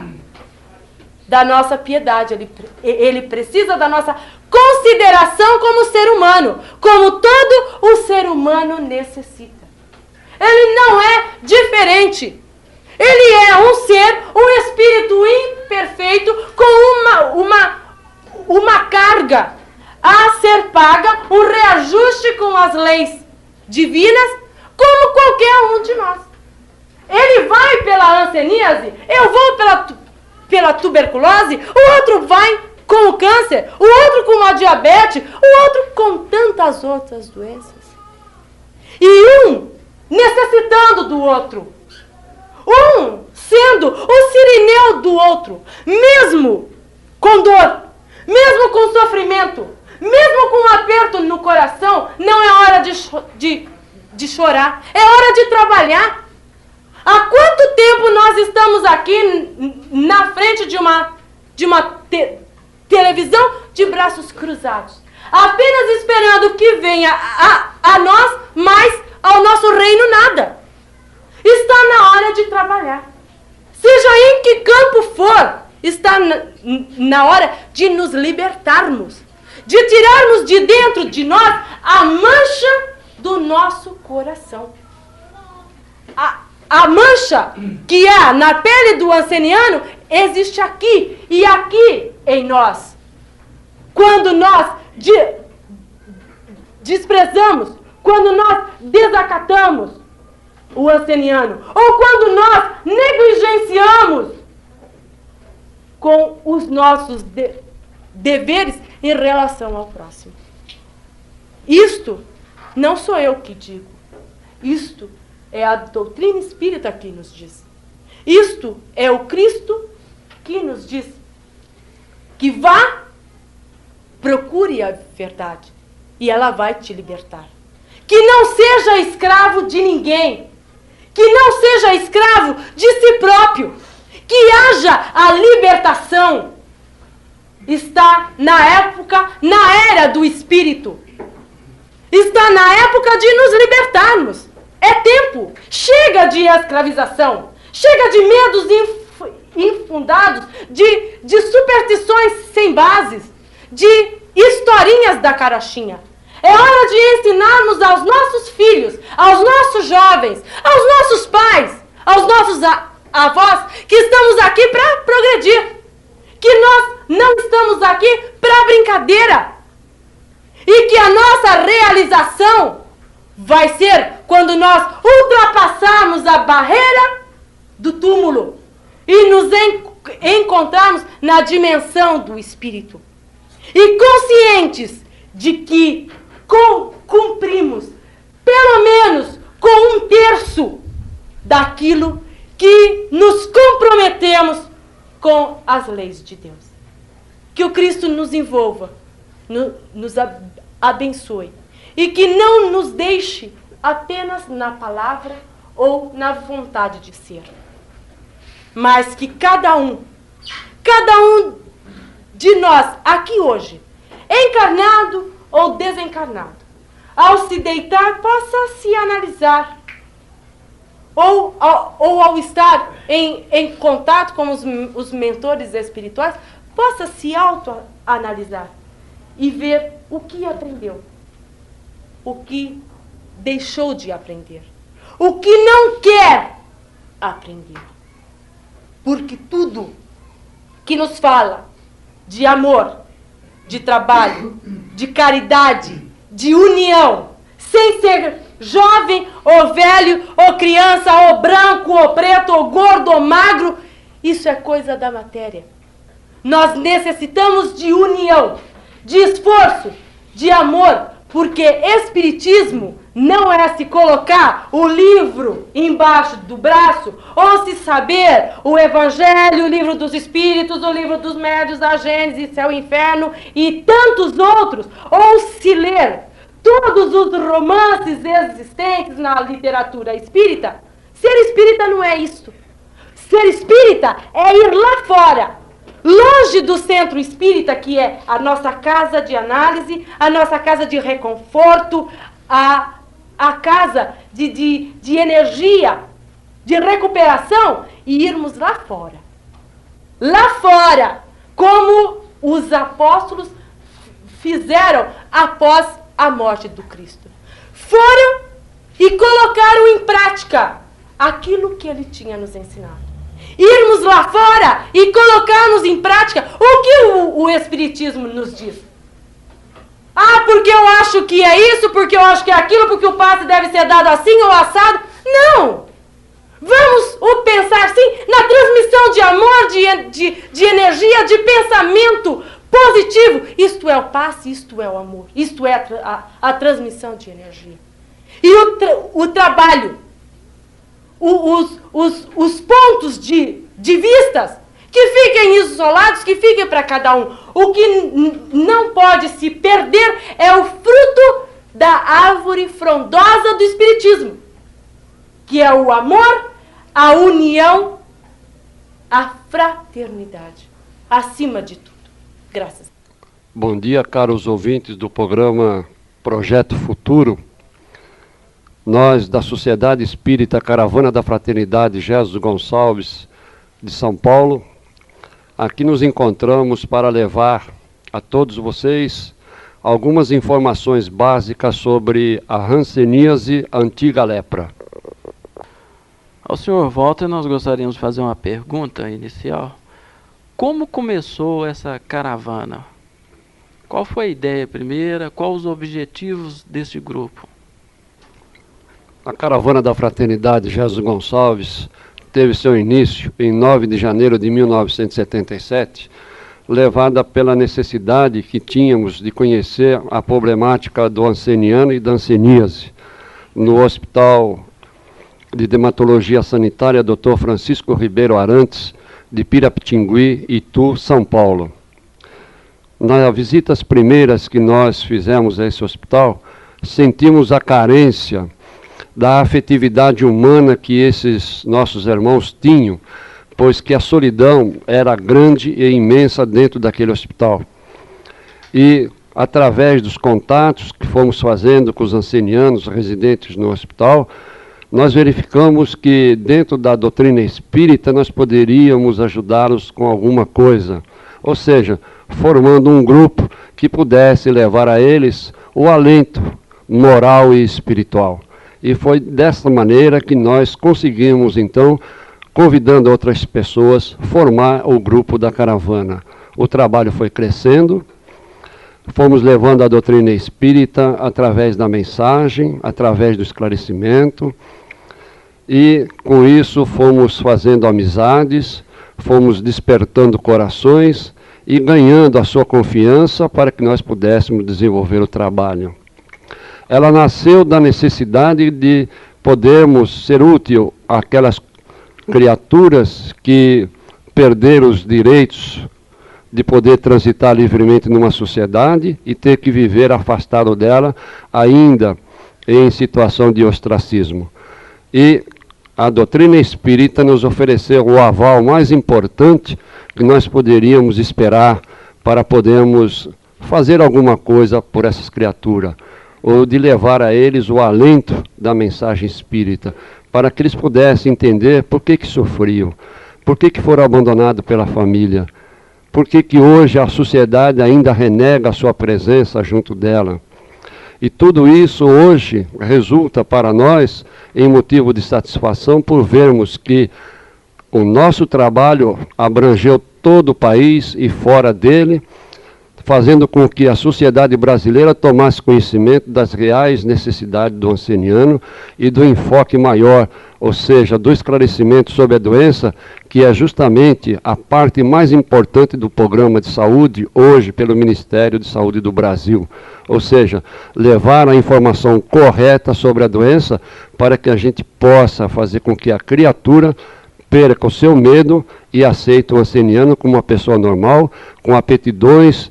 da nossa piedade, ele precisa da nossa consideração como ser humano, como todo o ser humano necessita. Ele não é diferente. Ele é um ser, um espírito imperfeito com uma carga a ser paga, um reajuste com as leis divinas, como qualquer um de nós. Ele vai pela hanseníase, eu vou pela tuberculose, o outro vai com o câncer, o outro com a diabetes, o outro com tantas outras doenças. E um necessitando do outro. Um sendo o sirineu do outro, mesmo com dor, mesmo com sofrimento, mesmo com um aperto no coração, não é hora de chorar, é hora de trabalhar. Há quanto tempo nós estamos aqui na frente de uma televisão de braços cruzados, apenas esperando que venha a nós, mas ao nosso reino nada. Está na hora de trabalhar. Seja em que campo for, está na hora de nos libertarmos, de tirarmos de dentro de nós a mancha do nosso coração. A mancha que há na pele do hanseniano existe aqui e aqui em nós. Quando nós desprezamos, quando nós desacatamos o hanseniano, ou quando nós negligenciamos com os nossos deveres em relação ao próximo. Isto não sou eu que digo. Isto é a doutrina espírita que nos diz. Isto é o Cristo que nos diz. Que vá, procure a verdade e ela vai te libertar. Que não seja escravo de ninguém. Que não seja escravo de si próprio. Que haja a libertação. Está na época, na era do Espírito. Está na época de nos libertarmos. É tempo. Chega de escravização. Chega de medos infundados, de superstições sem bases, de historinhas da carochinha. É hora de ensinarmos aos nossos filhos, aos nossos jovens, aos nossos pais, aos nossos avós, que estamos aqui para progredir. Que nós não estamos aqui para brincadeira. E que a nossa realização vai ser quando nós ultrapassarmos a barreira do túmulo e nos encontrarmos na dimensão do Espírito. E conscientes de que cumprimos pelo menos com 1/3 daquilo que nos comprometemos com as leis de Deus. Que o Cristo nos envolva, nos abençoe e que não nos deixe apenas na palavra ou na vontade de ser, mas que cada um de nós aqui hoje, encarnado ou desencarnado, ao se deitar possa se analisar, ou ao estar em contato com os mentores espirituais, possa se autoanalisar e ver o que aprendeu, o que deixou de aprender, o que não quer aprender. Porque tudo que nos fala de amor, de trabalho, de caridade, de união, sem ser jovem ou velho, ou criança, ou branco, ou preto, ou gordo, ou magro, isso é coisa da matéria. Nós necessitamos de união, de esforço, de amor, porque espiritismo não é se colocar o livro embaixo do braço, ou se saber o Evangelho, o livro dos Espíritos, o livro dos Médios, a Gênesis, Céu e Inferno e tantos outros, ou se ler todos os romances existentes na literatura espírita. Ser espírita não é isso. Ser espírita é ir lá fora, longe do centro espírita, que é a nossa casa de análise, a nossa casa de reconforto, a casa de energia, de recuperação, e irmos lá fora. Lá fora, como os apóstolos fizeram após a morte do Cristo. Foram e colocaram em prática aquilo que ele tinha nos ensinado. Irmos lá fora e colocarmos em prática o que o Espiritismo nos diz. Ah, porque eu acho que é isso, porque eu acho que é aquilo, porque o passe deve ser dado assim ou assado. Não! Vamos pensar sim na transmissão de amor, de energia, de pensamento positivo. Isto é o passe, isto é o amor, isto é a transmissão de energia. E o trabalho, os pontos de vistas, que fiquem isolados, que fiquem para cada um. O que não pode se perder é o fruto da árvore frondosa do Espiritismo, que é o amor, a união, a fraternidade, acima de tudo. Graças. Bom dia, caros ouvintes do programa Projeto Futuro. Nós, da Sociedade Espírita Caravana da Fraternidade Jesus Gonçalves, de São Paulo, aqui nos encontramos para levar a todos vocês algumas informações básicas sobre a hanseníase, a antiga lepra. Ao senhor Walter, nós gostaríamos de fazer uma pergunta inicial. Como começou essa caravana? Qual foi a ideia primeira? Quais os objetivos desse grupo? A Caravana da Fraternidade Jesus Gonçalves teve seu início em 9 de janeiro de 1977, levada pela necessidade que tínhamos de conhecer a problemática do hanseniano e da hanseníase no Hospital de Dermatologia Sanitária Dr. Francisco Ribeiro Arantes, de Pirapitingui, Itu, São Paulo. Nas visitas primeiras que nós fizemos a esse hospital, sentimos a carência da afetividade humana que esses nossos irmãos tinham, pois que a solidão era grande e imensa dentro daquele hospital. E, através dos contatos que fomos fazendo com os hansenianos residentes no hospital, nós verificamos que dentro da doutrina espírita nós poderíamos ajudá-los com alguma coisa. Ou seja, formando um grupo que pudesse levar a eles o alento moral e espiritual. E foi dessa maneira que nós conseguimos, então, convidando outras pessoas, formar o grupo da caravana. O trabalho foi crescendo, fomos levando a doutrina espírita através da mensagem, através do esclarecimento, e com isso fomos fazendo amizades, fomos despertando corações e ganhando a sua confiança para que nós pudéssemos desenvolver o trabalho. Ela nasceu da necessidade de podermos ser útil àquelas criaturas que perderam os direitos de poder transitar livremente numa sociedade e ter que viver afastado dela, ainda em situação de ostracismo. E a doutrina espírita nos ofereceu o aval mais importante que nós poderíamos esperar para podermos fazer alguma coisa por essas criaturas, ou de levar a eles o alento da mensagem espírita, para que eles pudessem entender por que sofriam, por que foram abandonados pela família, por que hoje a sociedade ainda renega a sua presença junto dela. E tudo isso hoje resulta para nós em motivo de satisfação por vermos que o nosso trabalho abrangeu todo o país e fora dele, fazendo com que a sociedade brasileira tomasse conhecimento das reais necessidades do anceniano e do enfoque maior, ou seja, do esclarecimento sobre a doença, que é justamente a parte mais importante do programa de saúde hoje pelo Ministério de Saúde do Brasil. Ou seja, levar a informação correta sobre a doença para que a gente possa fazer com que a criatura perca o seu medo e aceite o anceniano como uma pessoa normal, com aptidões,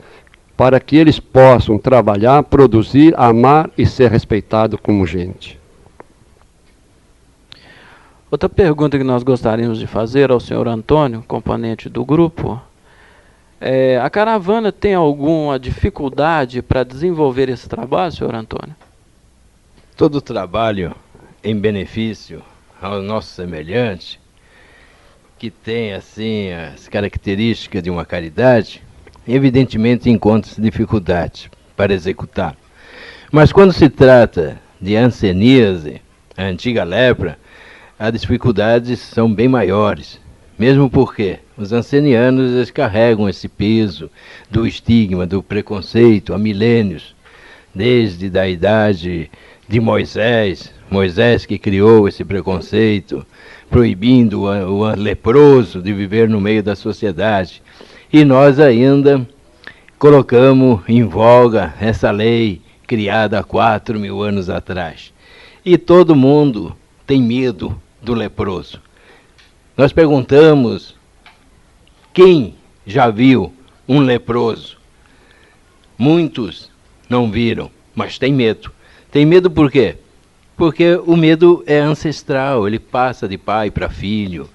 para que eles possam trabalhar, produzir, amar e ser respeitado como gente. Outra pergunta que nós gostaríamos de fazer ao senhor Antônio, componente do grupo, a caravana tem alguma dificuldade para desenvolver esse trabalho, senhor Antônio? Todo trabalho em benefício ao nosso semelhante, que tem assim as características de uma caridade, evidentemente encontra-se dificuldade para executar. Mas quando se trata de hanseníase, a antiga lepra, as dificuldades são bem maiores, mesmo porque os ancenianos eles carregam esse peso do estigma, do preconceito há milênios, desde a idade de Moisés, Moisés que criou esse preconceito, proibindo o leproso de viver no meio da sociedade. E nós ainda colocamos em voga essa lei criada há 4.000 anos atrás. E todo mundo tem medo do leproso. Nós perguntamos quem já viu um leproso. Muitos não viram, mas tem medo. Tem medo por quê? Porque o medo é ancestral, ele passa de pai para filho,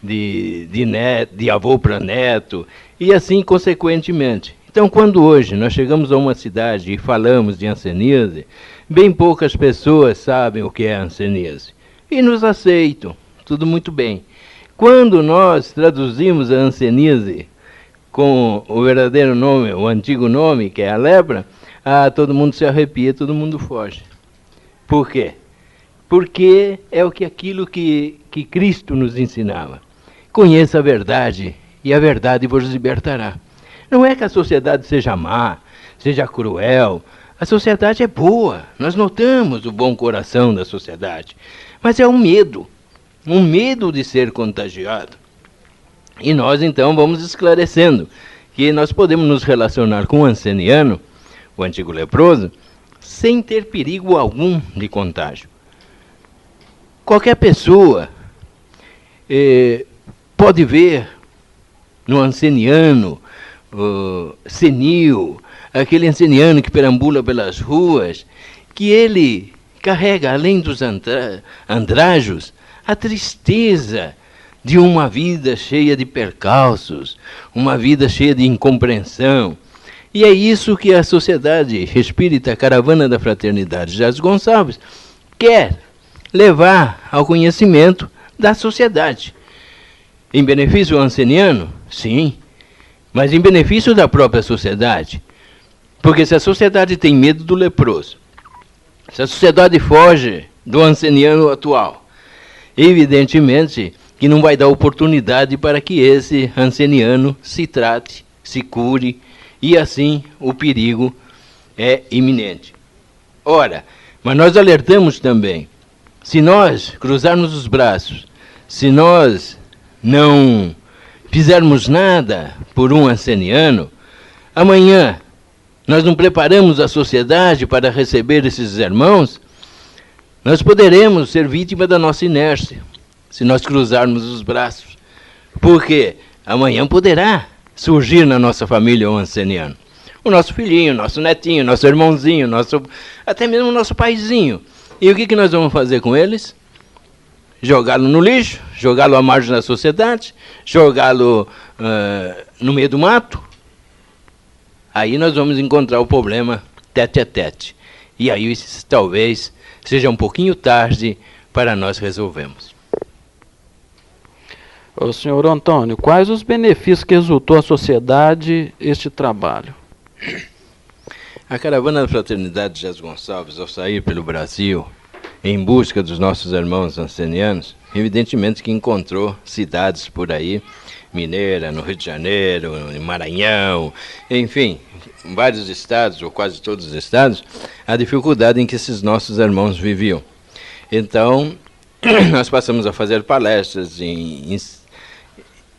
de avô para neto, e assim consequentemente. Então, quando hoje nós chegamos a uma cidade e falamos de hanseníase, bem poucas pessoas sabem o que é hanseníase. E nos aceitam, tudo muito bem. Quando nós traduzimos a hanseníase com o verdadeiro nome, o antigo nome, que é a lepra, todo mundo se arrepia, todo mundo foge. Por quê? Porque é aquilo que Cristo nos ensinava. Conheça a verdade, e a verdade vos libertará. Não é que a sociedade seja má, seja cruel. A sociedade é boa, nós notamos o bom coração da sociedade. Mas é um medo de ser contagiado. E nós, então, vamos esclarecendo que nós podemos nos relacionar com o anceniano, o antigo leproso, sem ter perigo algum de contágio. Qualquer pessoa pode ver no anceniano senil, aquele anceniano que perambula pelas ruas, que ele carrega, além dos andrajos, a tristeza de uma vida cheia de percalços, uma vida cheia de incompreensão. E é isso que a Sociedade Espírita Caravana da Fraternidade Jazz Gonçalves quer levar ao conhecimento da sociedade. Em benefício anceniano? Sim. mas em benefício da própria sociedade. Porque se a sociedade tem medo do leproso, se a sociedade foge do anceniano atual, evidentemente que não vai dar oportunidade para que esse anceniano se trate, se cure, e assim o perigo é iminente. Ora, mas nós alertamos também, se nós cruzarmos os braços, se nós não fizermos nada por um anceniano, amanhã nós não preparamos a sociedade para receber esses irmãos, nós poderemos ser vítima da nossa inércia, se nós cruzarmos os braços. Porque amanhã poderá surgir na nossa família um anceniano. O nosso filhinho, nosso netinho, nosso irmãozinho, até mesmo o nosso paizinho. E o que nós vamos fazer com eles? Jogá-lo no lixo, jogá-lo à margem da sociedade, jogá-lo no meio do mato. Aí nós vamos encontrar o problema tete a tete. E aí talvez seja um pouquinho tarde para nós resolvermos. Ô, senhor Antônio, quais os benefícios que resultou à sociedade este trabalho? A Caravana da Fraternidade de Jesus Gonçalves, ao sair pelo Brasil, em busca dos nossos irmãos ancenianos, evidentemente que encontrou cidades por aí, Mineira, no Rio de Janeiro, em Maranhão, enfim, em vários estados, ou quase todos os estados, a dificuldade em que esses nossos irmãos viviam. Então, nós passamos a fazer palestras em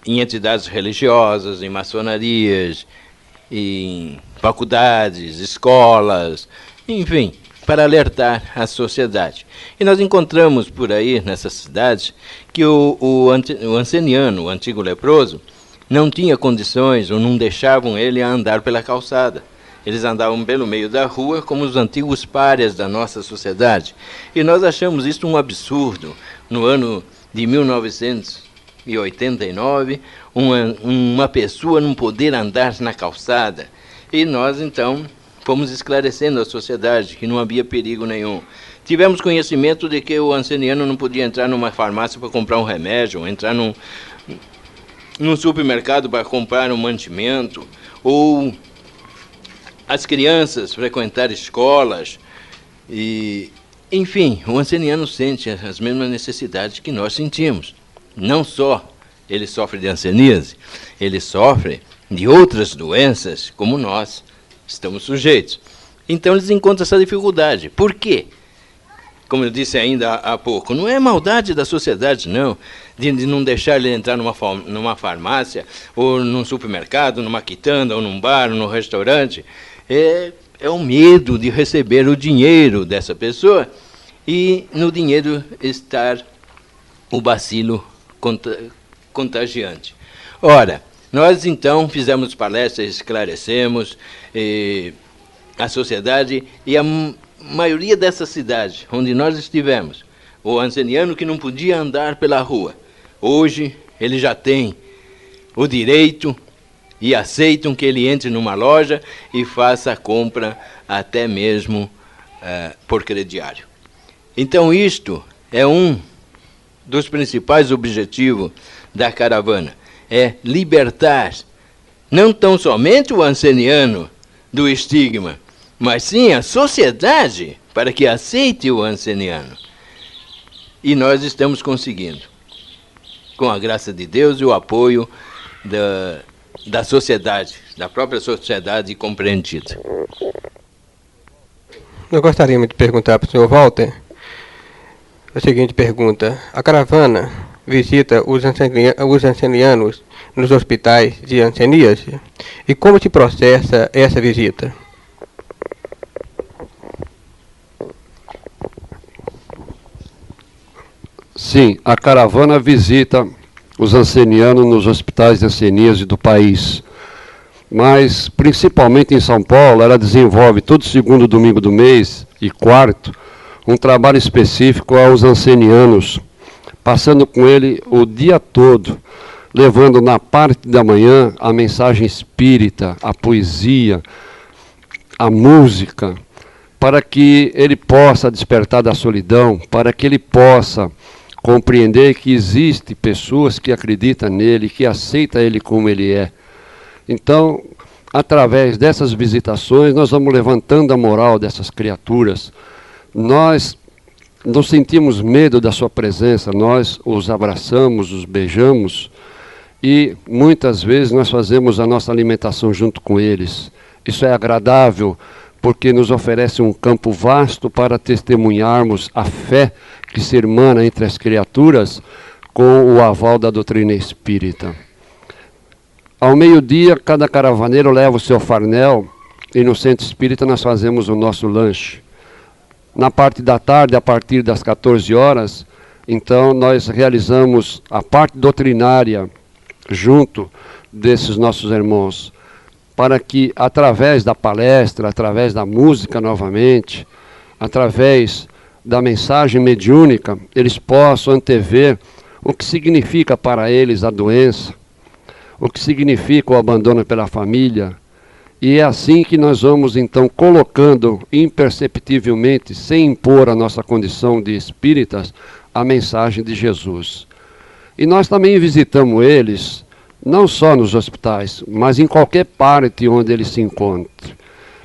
entidades religiosas, em maçonarias, em faculdades, escolas, enfim, para alertar a sociedade. E nós encontramos por aí, nessas cidades, que o anceniano, o antigo leproso, não tinha condições ou não deixavam ele andar pela calçada. Eles andavam pelo meio da rua como os antigos párias da nossa sociedade. E nós achamos isso um absurdo. No ano de 1989, uma pessoa não poder andar na calçada. E nós, então, fomos esclarecendo à sociedade que não havia perigo nenhum. Tivemos conhecimento de que o anceniano não podia entrar numa farmácia para comprar um remédio, ou entrar num supermercado para comprar um mantimento, ou as crianças frequentar escolas. E, enfim, o anceniano sente as mesmas necessidades que nós sentimos. Não só ele sofre de hanseníase, ele sofre de outras doenças, como nós estamos sujeitos. Então eles encontram essa dificuldade. Por quê? Como eu disse ainda há pouco, não é maldade da sociedade, não, de não deixar ele entrar numa farmácia, ou num supermercado, numa quitanda, ou num bar, ou num restaurante. É o medo de receber o dinheiro dessa pessoa e no dinheiro estar o bacilo contagiante. Ora, nós então fizemos palestras, esclarecemos a sociedade, e a maioria dessas cidades onde nós estivemos, o anceniano que não podia andar pela rua, hoje ele já tem o direito e aceitam que ele entre numa loja e faça a compra até mesmo por crediário. Então isto é um dos principais objetivos da caravana, é libertar não tão somente o anceniano do estigma, mas sim a sociedade para que aceite o anceniano. E nós estamos conseguindo, com a graça de Deus e o apoio da sociedade, da própria sociedade compreendida. Eu gostaria de perguntar para o senhor Walter a seguinte pergunta. A caravana visita os ancenianos nos hospitais de hanseníase. E como se processa essa visita? Sim, a caravana visita os ancenianos nos hospitais de hanseníase do país. Mas, principalmente em São Paulo, ela desenvolve todo segundo domingo do mês e quarto um trabalho específico aos ancenianos, passando com ele o dia todo, levando na parte da manhã a mensagem espírita, a poesia, a música, para que ele possa despertar da solidão, para que ele possa compreender que existem pessoas que acreditam nele, que aceitam ele como ele é. Então, através dessas visitações, nós vamos levantando a moral dessas criaturas. Nós não sentimos medo da sua presença, nós os abraçamos, os beijamos, e muitas vezes nós fazemos a nossa alimentação junto com eles. Isso é agradável, porque nos oferece um campo vasto para testemunharmos a fé que se irmana entre as criaturas com o aval da doutrina espírita. Ao meio-dia, cada caravaneiro leva o seu farnel, e no centro espírita nós fazemos o nosso lanche. Na parte da tarde, a partir das 14 horas, então nós realizamos a parte doutrinária junto desses nossos irmãos, para que através da palestra, através da música novamente, através da mensagem mediúnica, eles possam antever o que significa para eles a doença, o que significa o abandono pela família. E é assim que nós vamos então colocando imperceptivelmente, sem impor a nossa condição de espíritas, a mensagem de Jesus. E nós também visitamos eles, não só nos hospitais, mas em qualquer parte onde eles se encontram,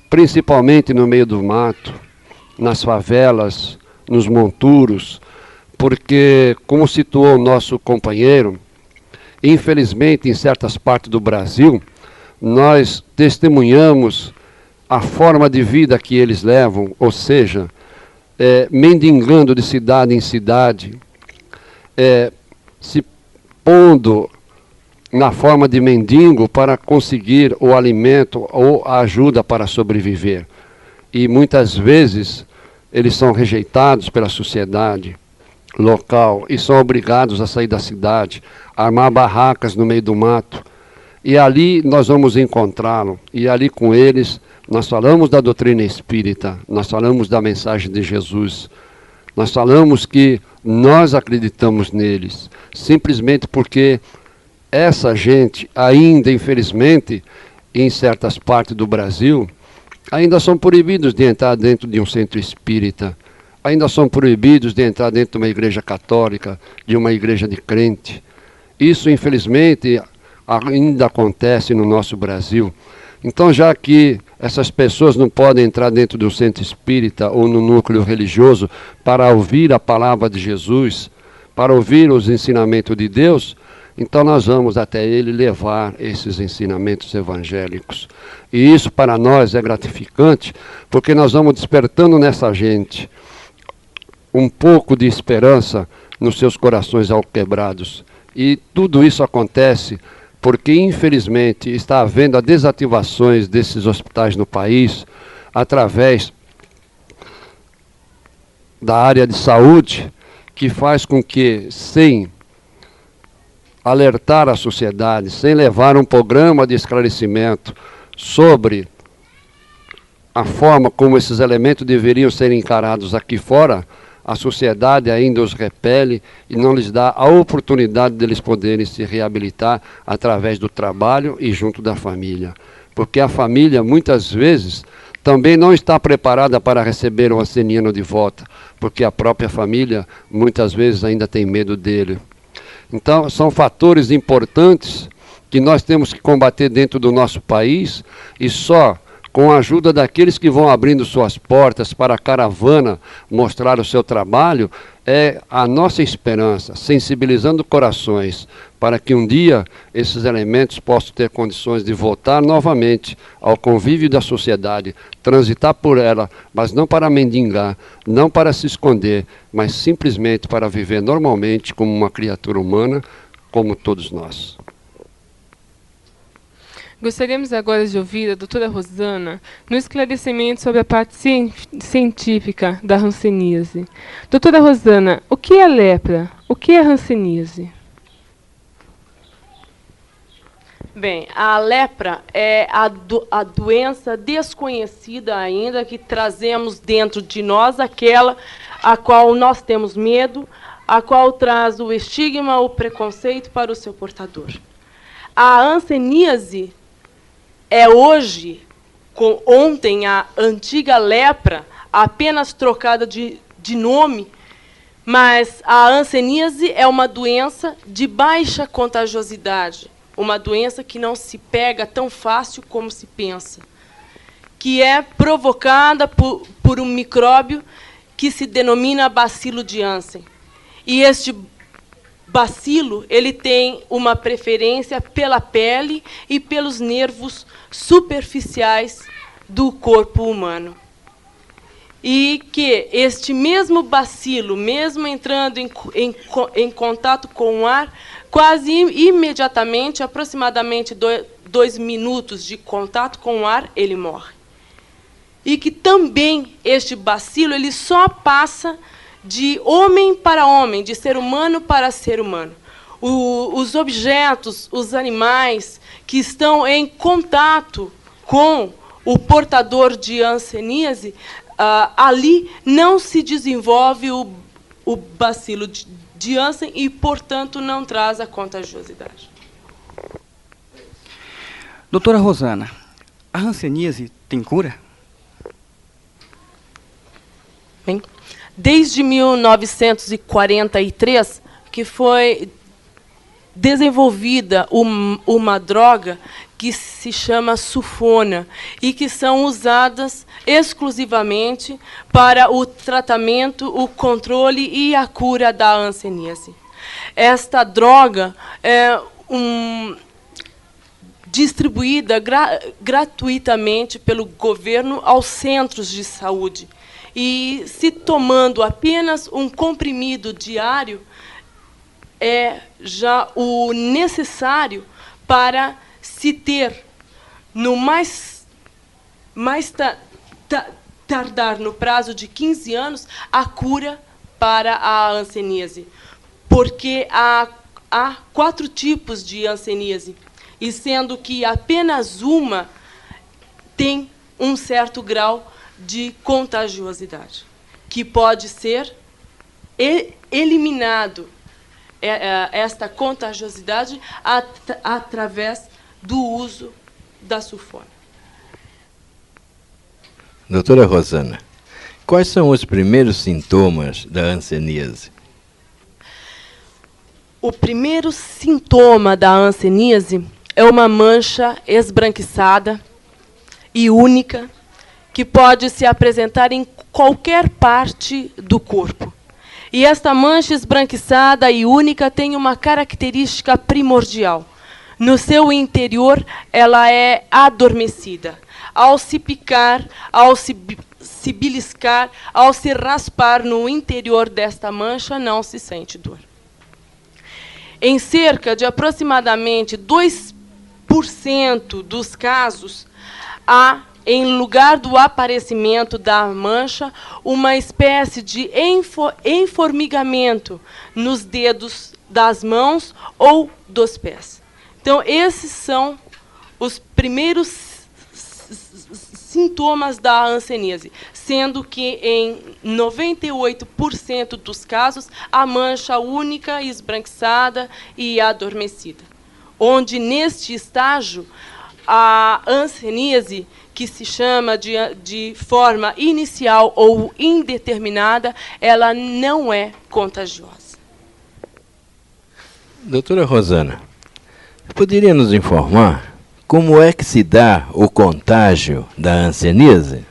principalmente no meio do mato, nas favelas, nos monturos, porque, como situou o nosso companheiro, infelizmente em certas partes do Brasil, nós testemunhamos a forma de vida que eles levam, ou seja, mendigando de cidade em cidade, se pondo na forma de mendigo para conseguir o alimento ou a ajuda para sobreviver. E muitas vezes eles são rejeitados pela sociedade local e são obrigados a sair da cidade, a armar barracas no meio do mato. E ali nós vamos encontrá-lo, e ali com eles nós falamos da doutrina espírita, nós falamos da mensagem de Jesus, nós falamos que nós acreditamos neles, simplesmente porque essa gente ainda, infelizmente, em certas partes do Brasil, ainda são proibidos de entrar dentro de um centro espírita, ainda são proibidos de entrar dentro de uma igreja católica, de uma igreja de crente. Isso, infelizmente, ainda acontece no nosso Brasil. Então, já que essas pessoas não podem entrar dentro do centro espírita ou no núcleo religioso para ouvir a palavra de Jesus, para ouvir os ensinamentos de Deus, então nós vamos até ele levar esses ensinamentos evangélicos. E isso para nós é gratificante, porque nós vamos despertando nessa gente um pouco de esperança nos seus corações alquebrados. E tudo isso acontece porque, infelizmente, está havendo a desativações desses hospitais no país através da área de saúde, que faz com que, sem alertar a sociedade, sem levar um programa de esclarecimento sobre a forma como esses elementos deveriam ser encarados aqui fora, a sociedade ainda os repele e não lhes dá a oportunidade deles poderem se reabilitar através do trabalho e junto da família. Porque a família, muitas vezes, também não está preparada para receber o anceniano de volta, porque a própria família, muitas vezes, ainda tem medo dele. Então, são fatores importantes que nós temos que combater dentro do nosso país, e só com a ajuda daqueles que vão abrindo suas portas para a caravana mostrar o seu trabalho, é a nossa esperança, sensibilizando corações, para que um dia esses elementos possam ter condições de voltar novamente ao convívio da sociedade, transitar por ela, mas não para mendigar, não para se esconder, mas simplesmente para viver normalmente como uma criatura humana, como todos nós. Gostaríamos agora de ouvir a doutora Rosana no esclarecimento sobre a parte científica da hanseníase. Doutora Rosana, o que é lepra? O que é hanseníase? Bem, a lepra é a doença desconhecida ainda, que trazemos dentro de nós, aquela a qual nós temos medo, a qual traz o estigma, o preconceito para o seu portador. A hanseníase é hoje, ontem, a antiga lepra, apenas trocada de nome, mas a hanseníase é uma doença de baixa contagiosidade. uma doença que não se pega tão fácil como se pensa, que é provocada por um micróbio que se denomina bacilo de Hansen. E este bacilo, ele tem uma preferência pela pele e pelos nervos superficiais do corpo humano. E que este mesmo bacilo, mesmo entrando em contato com o ar, quase imediatamente, aproximadamente 2 minutos de contato com o ar, ele morre. E que também este bacilo ele só passa de homem para homem, de ser humano para ser humano. Os objetos, os animais que estão em contato com o portador de hanseníase, ali não se desenvolve o bacilo de Hansen e, portanto, não traz a contagiosidade. Doutora Rosana, a hanseníase tem cura? Bem, desde 1943, que foi desenvolvida uma droga que se chama sulfona e que são usadas exclusivamente para o tratamento, o controle e a cura da hanseníase. Esta droga é distribuída gratuitamente pelo governo aos centros de saúde. E, se tomando apenas um comprimido diário, é já o necessário para se ter, no mais tardar no prazo de 15 anos, a cura para a hanseníase. Porque há 4 tipos de hanseníase, e sendo que apenas uma tem um certo grau de contagiosidade, que pode ser eliminado esta contagiosidade através do uso da sulfona. Doutora Rosana, quais são os primeiros sintomas da hanseníase? O primeiro sintoma da hanseníase é uma mancha esbranquiçada e única, que pode se apresentar em qualquer parte do corpo. E esta mancha esbranquiçada e única tem uma característica primordial. No seu interior, ela é adormecida. Ao se picar, ao se beliscar, ao se raspar no interior desta mancha, não se sente dor. Em cerca de aproximadamente 2% dos casos, há, em lugar do aparecimento da mancha, uma espécie de enformigamento nos dedos das mãos ou dos pés. Então, esses são os primeiros sintomas da hanseníase, sendo que em 98% dos casos a mancha única, esbranquiçada e adormecida. Onde, neste estágio, a hanseníase, que se chama de forma inicial ou indeterminada, ela não é contagiosa. Doutora Rosana, poderia nos informar como é que se dá o contágio da hanseníase?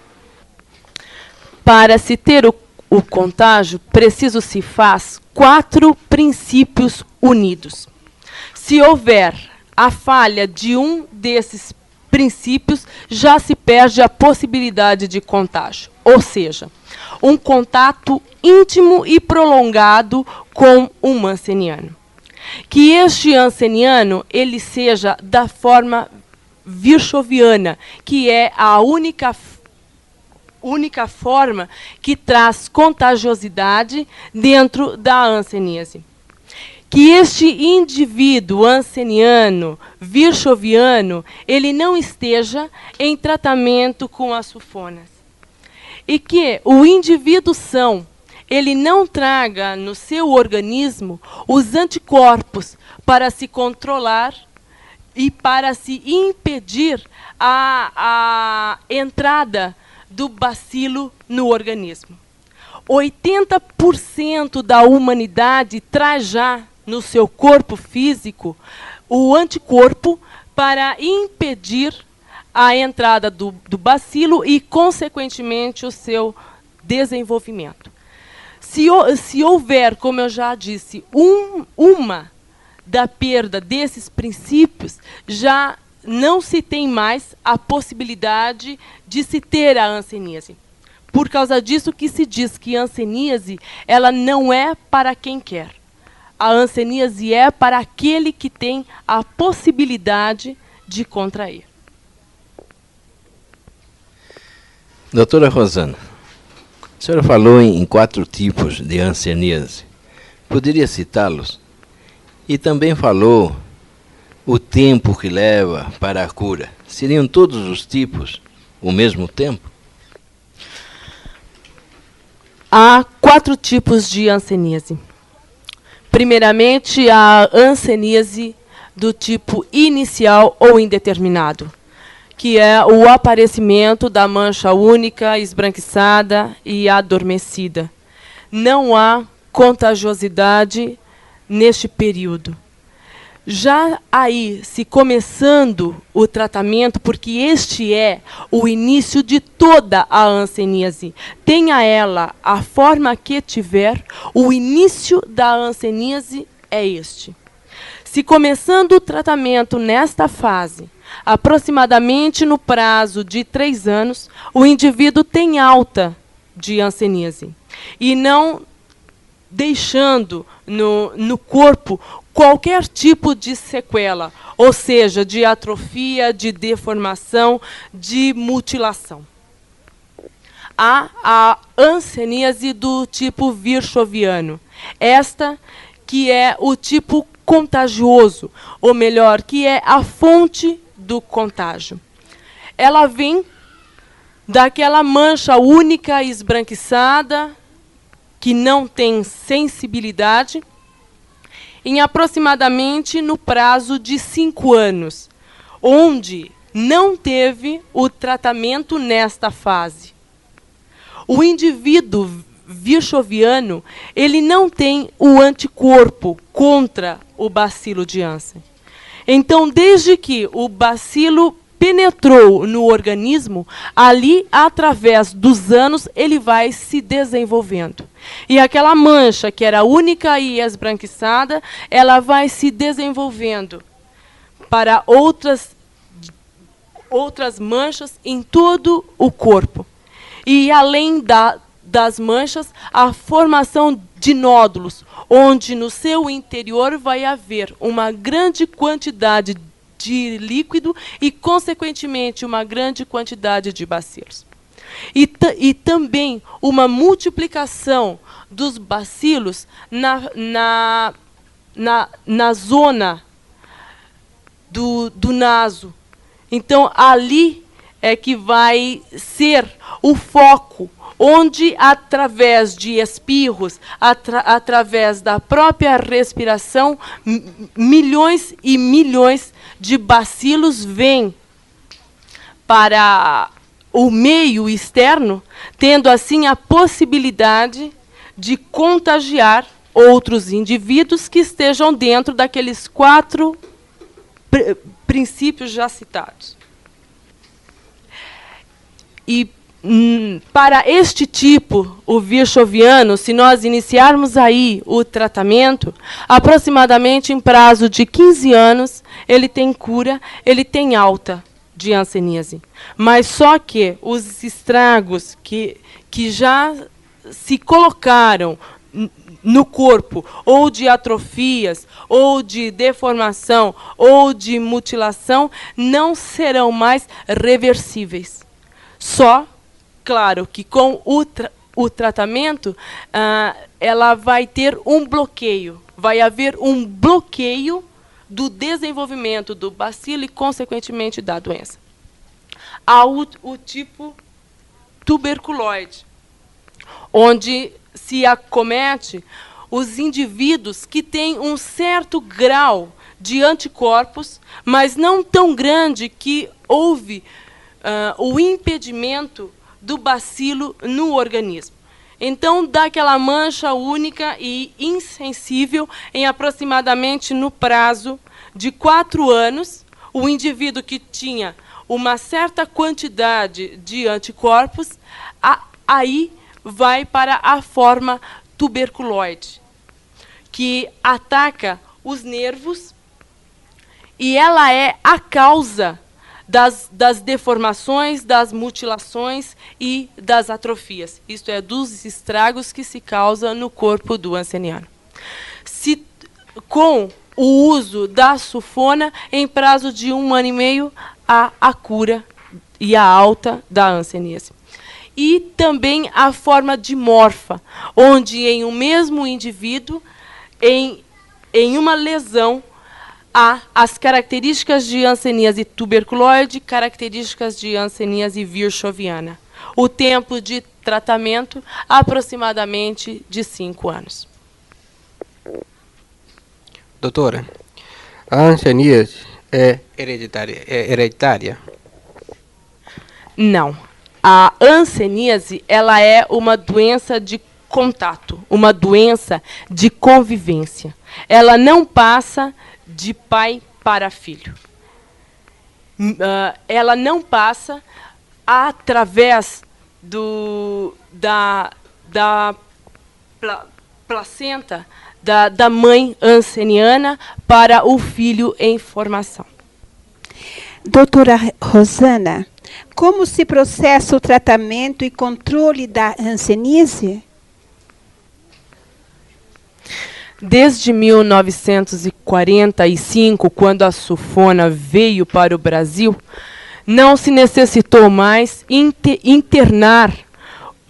Para se ter o contágio, preciso se faz 4 princípios unidos. Se houver a falha de um desses princípios, já se perde a possibilidade de contágio. Ou seja, um contato íntimo e prolongado com um hanseniano. Que este hanseniano ele seja da forma virchoviana, que é a única forma que traz contagiosidade dentro da hanseníase. Que este indivíduo hanseniano, virchoviano, ele não esteja em tratamento com as sulfonas. E que o indivíduo são, ele não traga no seu organismo os anticorpos para se controlar e para se impedir a entrada do bacilo no organismo. 80% da humanidade traz já no seu corpo físico o anticorpo para impedir a entrada do bacilo e, consequentemente, o seu desenvolvimento. Se houver, como eu já disse, uma da perda desses princípios, já não se tem mais a possibilidade de se ter a hanseníase. Por causa disso que se diz que a hanseníase ela não é para quem quer. A hanseníase é para aquele que tem a possibilidade de contrair. Doutora Rosana, a senhora falou em 4 tipos de hanseníase. Poderia citá-los? E também falou o tempo que leva para a cura. Seriam todos os tipos o mesmo tempo? Há 4 tipos de hanseníase. Primeiramente, a hanseníase do tipo inicial ou indeterminado, que é o aparecimento da mancha única, esbranquiçada e adormecida. Não há contagiosidade neste período. Já aí, se começando o tratamento, porque este é o início de toda a hanseníase, tenha ela a forma que tiver, o início da hanseníase é este. Se começando o tratamento nesta fase, aproximadamente no prazo de 3 anos, o indivíduo tem alta de hanseníase e não deixando no corpo qualquer tipo de sequela, ou seja, de atrofia, de deformação, de mutilação. Há a hanseníase do tipo virchoviano. Esta que é o tipo contagioso, ou melhor, que é a fonte do contágio. Ela vem daquela mancha única esbranquiçada, que não tem sensibilidade, em aproximadamente no prazo de 5 anos, onde não teve o tratamento nesta fase. O indivíduo virchoviano, ele não tem o anticorpo contra o bacilo de Hansen. Então, desde que o bacilo penetrou no organismo, ali, através dos anos, ele vai se desenvolvendo. E aquela mancha, que era única e esbranquiçada, ela vai se desenvolvendo para outras manchas em todo o corpo. E, além das manchas, a formação de nódulos, onde no seu interior vai haver uma grande quantidade de líquido e, consequentemente, uma grande quantidade de bacilos. E também uma multiplicação dos bacilos na zona do naso. Então, ali é que vai ser o foco, onde, através de espirros, através da própria respiração, milhões e milhões de bacilos vêm para o meio externo, tendo assim a possibilidade de contagiar outros indivíduos que estejam dentro daqueles 4 princípios já citados. E para este tipo, o virchoviano, se nós iniciarmos aí o tratamento, aproximadamente em prazo de 15 anos, ele tem cura, ele tem alta de hanseníase. Mas só que os estragos que já se colocaram no corpo, ou de atrofias, ou de deformação, ou de mutilação, não serão mais reversíveis. Só, claro, que com o tratamento, ela vai ter um bloqueio. Vai haver um bloqueio do desenvolvimento do bacilo e, consequentemente, da doença. Há o tipo tuberculoide, onde se acomete os indivíduos que têm um certo grau de anticorpos, mas não tão grande que houve o impedimento do bacilo no organismo. Então, dá aquela mancha única e insensível em aproximadamente no prazo de 4 anos, o indivíduo que tinha uma certa quantidade de anticorpos, aí vai para a forma tuberculoide, que ataca os nervos, e ela é a causa das deformações, das mutilações e das atrofias. Isto é, dos estragos que se causam no corpo do anceniano. Com o uso da sulfona, em prazo de 1 ano e meio, há a cura e a alta da hanseníase. E também a forma dimorfa, onde em um mesmo indivíduo, em uma lesão, há as características de hanseníase tuberculoide, características de hanseníase virchoviana. O tempo de tratamento, aproximadamente de 5 anos. Doutora, a hanseníase é hereditária? Não. A hanseníase, ela é uma doença de contato, uma doença de convivência. Ela não passa de pai para filho. Ela não passa através da placenta da mãe hanseniana para o filho em formação. Doutora Rosana, como se processa o tratamento e controle da hanseníase? Desde 1945, quando a sulfona veio para o Brasil, não se necessitou mais internar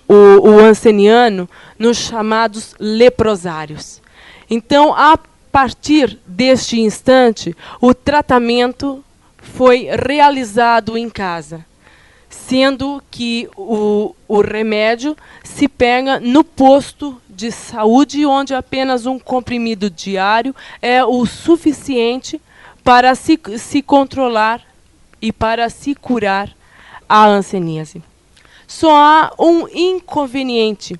o hanseniano nos chamados leprosários. Então, a partir deste instante, o tratamento foi realizado em casa, sendo que o remédio se pega no posto de saúde, onde apenas um comprimido diário é o suficiente para se controlar e para se curar a hanseníase. Só há um inconveniente.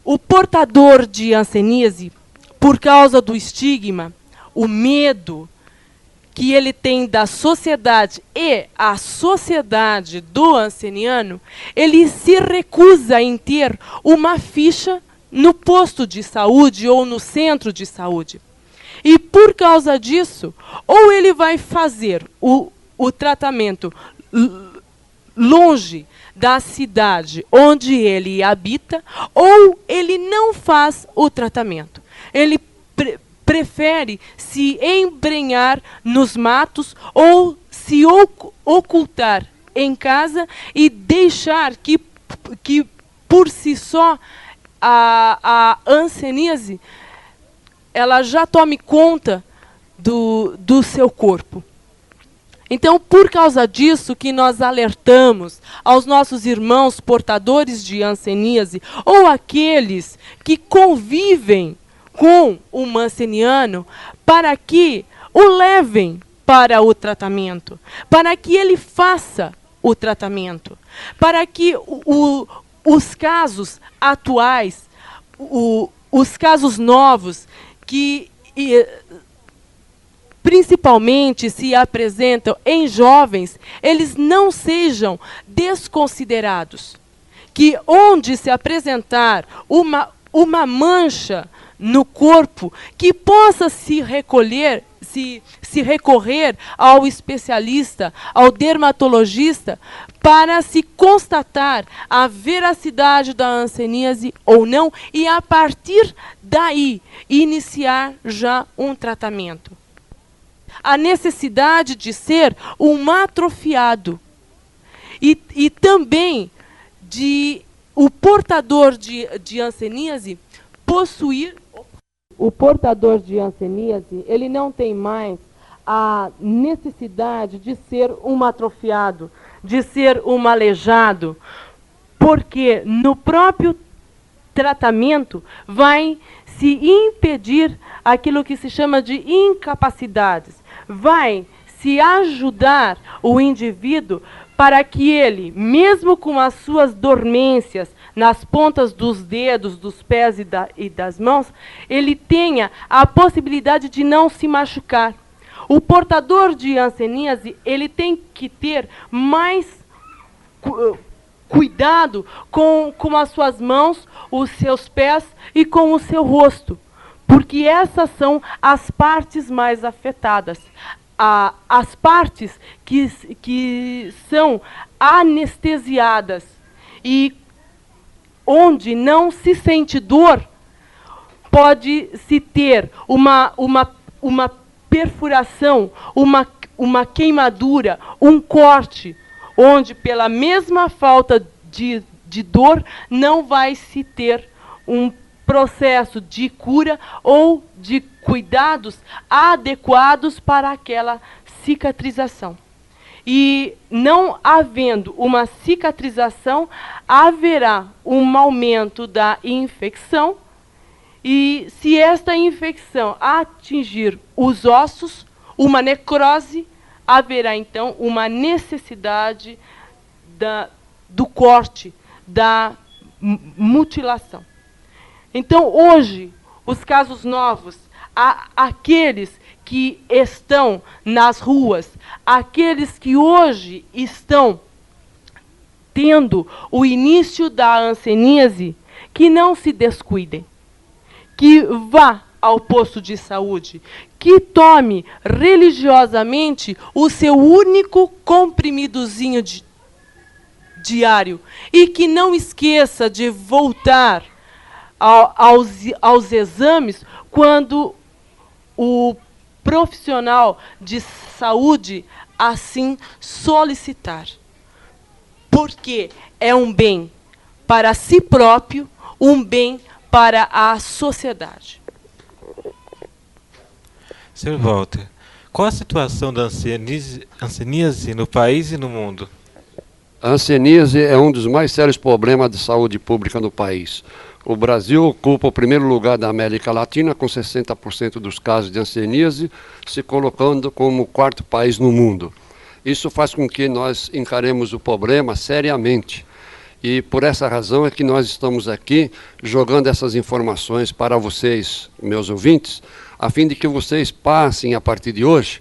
O portador de hanseníase, por causa do estigma, o medo que ele tem da sociedade e a sociedade do hanseniano, ele se recusa em ter uma ficha no posto de saúde ou no centro de saúde. E por causa disso, ou ele vai fazer o tratamento longe da cidade onde ele habita, ou ele não faz o tratamento. Ele prefere se embrenhar nos matos ou se ocultar em casa e deixar que por si só, a hanseníase ela já tome conta do seu corpo. Então, por causa disso que nós alertamos aos nossos irmãos portadores de hanseníase ou aqueles que convivem com o hanseniano, para que o levem para o tratamento, para que ele faça o tratamento, para que os casos atuais, os casos novos, que principalmente se apresentam em jovens, eles não sejam desconsiderados. Que onde se apresentar uma mancha no corpo, que possa se recorrer ao especialista, ao dermatologista, para se constatar a veracidade da hanseníase ou não, e a partir daí iniciar já um tratamento. A necessidade de ser um atrofiado e também de o portador de hanseníase possuir. O portador de hanseníase, ele não tem mais a necessidade de ser um atrofiado, de ser um aleijado, porque no próprio tratamento vai se impedir aquilo que se chama de incapacidades, vai se ajudar o indivíduo para que ele, mesmo com as suas dormências nas pontas dos dedos, dos pés e das mãos, ele tenha a possibilidade de não se machucar. O portador de hanseníase, ele tem que ter mais cuidado com as suas mãos, os seus pés e com o seu rosto, porque essas são as partes mais afetadas. As partes que são anestesiadas e onde não se sente dor, pode-se ter uma perfuração, uma queimadura, um corte, onde pela mesma falta de dor não vai se ter um processo de cura ou de cuidados adequados para aquela cicatrização. E não havendo uma cicatrização, haverá um aumento da infecção, e se esta infecção atingir os ossos, uma necrose, haverá então uma necessidade do corte, da mutilação. Então, hoje, os casos novos, aqueles que estão nas ruas, aqueles que hoje estão tendo o início da hanseníase, que não se descuidem, que vá ao posto de saúde, que tome religiosamente o seu único comprimidozinho diário e que não esqueça de voltar aos exames quando o profissional de saúde assim solicitar. Porque é um bem para si próprio, um bem para a sociedade. Sr. Walter, qual a situação da hanseníase no país e no mundo? A hanseníase é um dos mais sérios problemas de saúde pública no país. O Brasil ocupa o primeiro lugar da América Latina, com 60% dos casos de hanseníase, se colocando como o quarto país no mundo. Isso faz com que nós encaremos o problema seriamente. E por essa razão é que nós estamos aqui jogando essas informações para vocês, meus ouvintes, a fim de que vocês passem, a partir de hoje,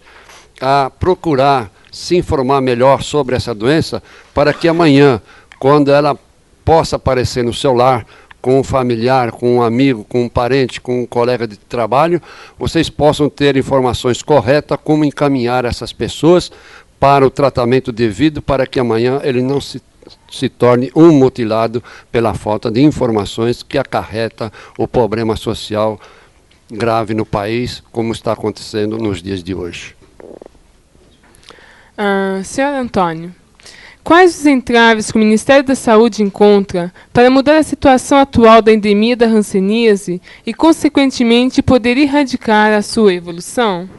a procurar se informar melhor sobre essa doença, para que amanhã, quando ela possa aparecer no seu lar, com um familiar, com um amigo, com um parente, com um colega de trabalho, vocês possam ter informações corretas como encaminhar essas pessoas para o tratamento devido, para que amanhã ele não se torne um mutilado pela falta de informações que acarreta o problema social grave no país, como está acontecendo nos dias de hoje. Senhor Antônio, quais os entraves que o Ministério da Saúde encontra para mudar a situação atual da endemia da hanseníase e, consequentemente, poder erradicar a sua evolução?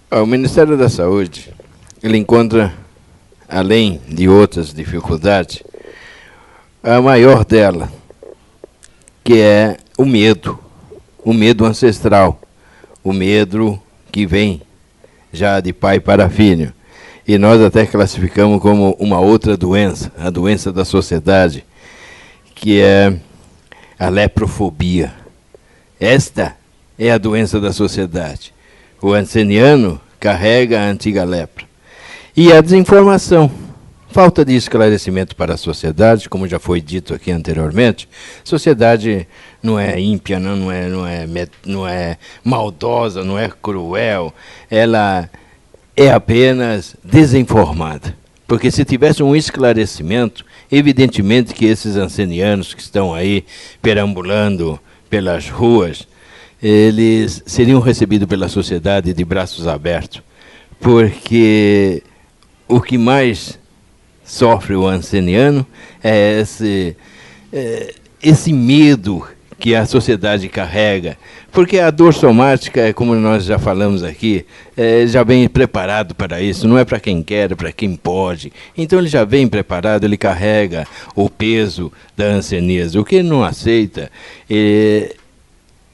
O Ministério da Saúde, ele encontra, além de outras dificuldades, a maior dela, que é o medo ancestral, o medo que vem já de pai para filho. E nós até classificamos como uma outra doença, a doença da sociedade, que é a leprofobia. Esta é a doença da sociedade. O hanseniano carrega a antiga lepra. E a desinformação, falta de esclarecimento para a sociedade, como já foi dito aqui anteriormente. Sociedade não é ímpia, não é maldosa, não é cruel, ela é apenas desinformada. Porque se tivesse um esclarecimento, evidentemente que esses hansenianos que estão aí perambulando pelas ruas, eles seriam recebidos pela sociedade de braços abertos. Porque o que mais sofre o hanseniano é esse medo que a sociedade carrega, porque a dor somática, como nós já falamos aqui, já vem preparado para isso, não é para quem quer, é para quem pode. Então ele já vem preparado, ele carrega o peso da hanseníase. O que ele não aceita é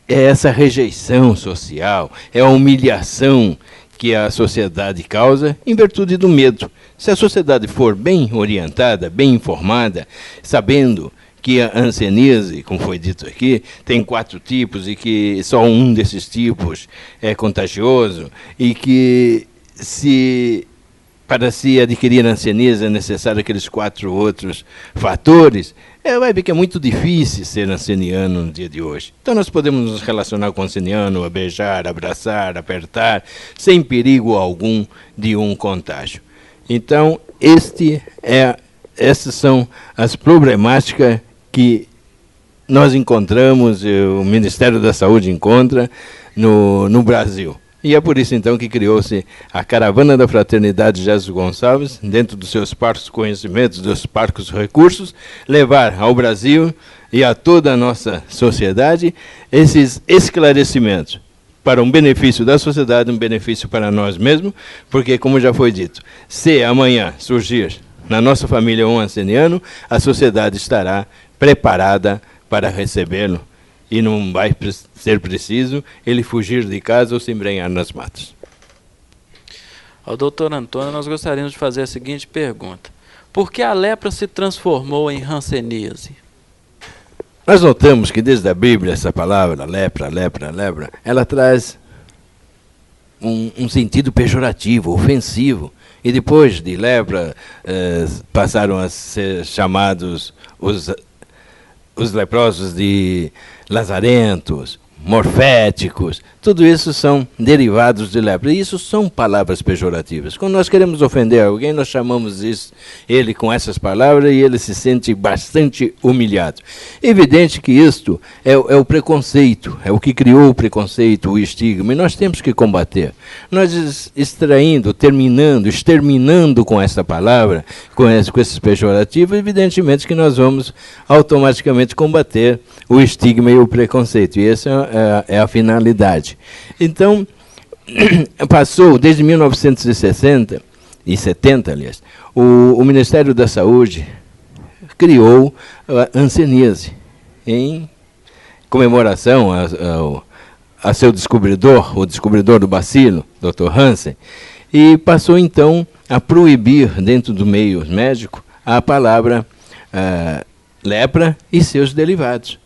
essa rejeição social, é a humilhação que a sociedade causa em virtude do medo. Se a sociedade for bem orientada, bem informada, sabendo que a hanseníase, como foi dito aqui, tem 4 tipos e que só um desses tipos é contagioso e que para se adquirir a hanseníase é necessário aqueles 4 outros fatores, vai ver que é muito difícil ser hanseniano no dia de hoje. Então nós podemos nos relacionar com o hanseniano, a beijar, abraçar, apertar, sem perigo algum de um contágio. Então, essas são as problemáticas que nós encontramos, o Ministério da Saúde encontra no Brasil. E é por isso, então, que criou-se a Caravana da Fraternidade Jesus Gonçalves, dentro dos seus parcos conhecimentos, dos parcos recursos, levar ao Brasil e a toda a nossa sociedade esses esclarecimentos, para um benefício da sociedade, um benefício para nós mesmos, porque, como já foi dito, se amanhã surgir na nossa família um hanseniano, a sociedade estará preparada para recebê-lo. E não vai ser preciso ele fugir de casa ou se embrenhar nas matas. Ao doutor Antônio, nós gostaríamos de fazer a seguinte pergunta. Por que a lepra se transformou em hanseníase? Nós notamos que desde a Bíblia essa palavra, lepra, ela traz um sentido pejorativo, ofensivo. E depois de lepra, passaram a ser chamados os leprosos de lazarentos, morféticos, tudo isso são derivados de lepra. E isso são palavras pejorativas. Quando nós queremos ofender alguém, nós chamamos ele com essas palavras e ele se sente bastante humilhado. Evidente que isto é o preconceito, é o que criou o preconceito, o estigma, e nós temos que combater. Nós exterminando com essa palavra, com esses pejorativos, evidentemente que nós vamos automaticamente combater o estigma e o preconceito. E essa é a finalidade. Então, passou, desde 1960, e 70, aliás, o Ministério da Saúde criou a hanseníase, em comemoração a seu descobridor, o descobridor do bacilo, Dr. Hansen, e passou, então, a proibir, dentro do meio médico, a palavra lepra e seus derivados,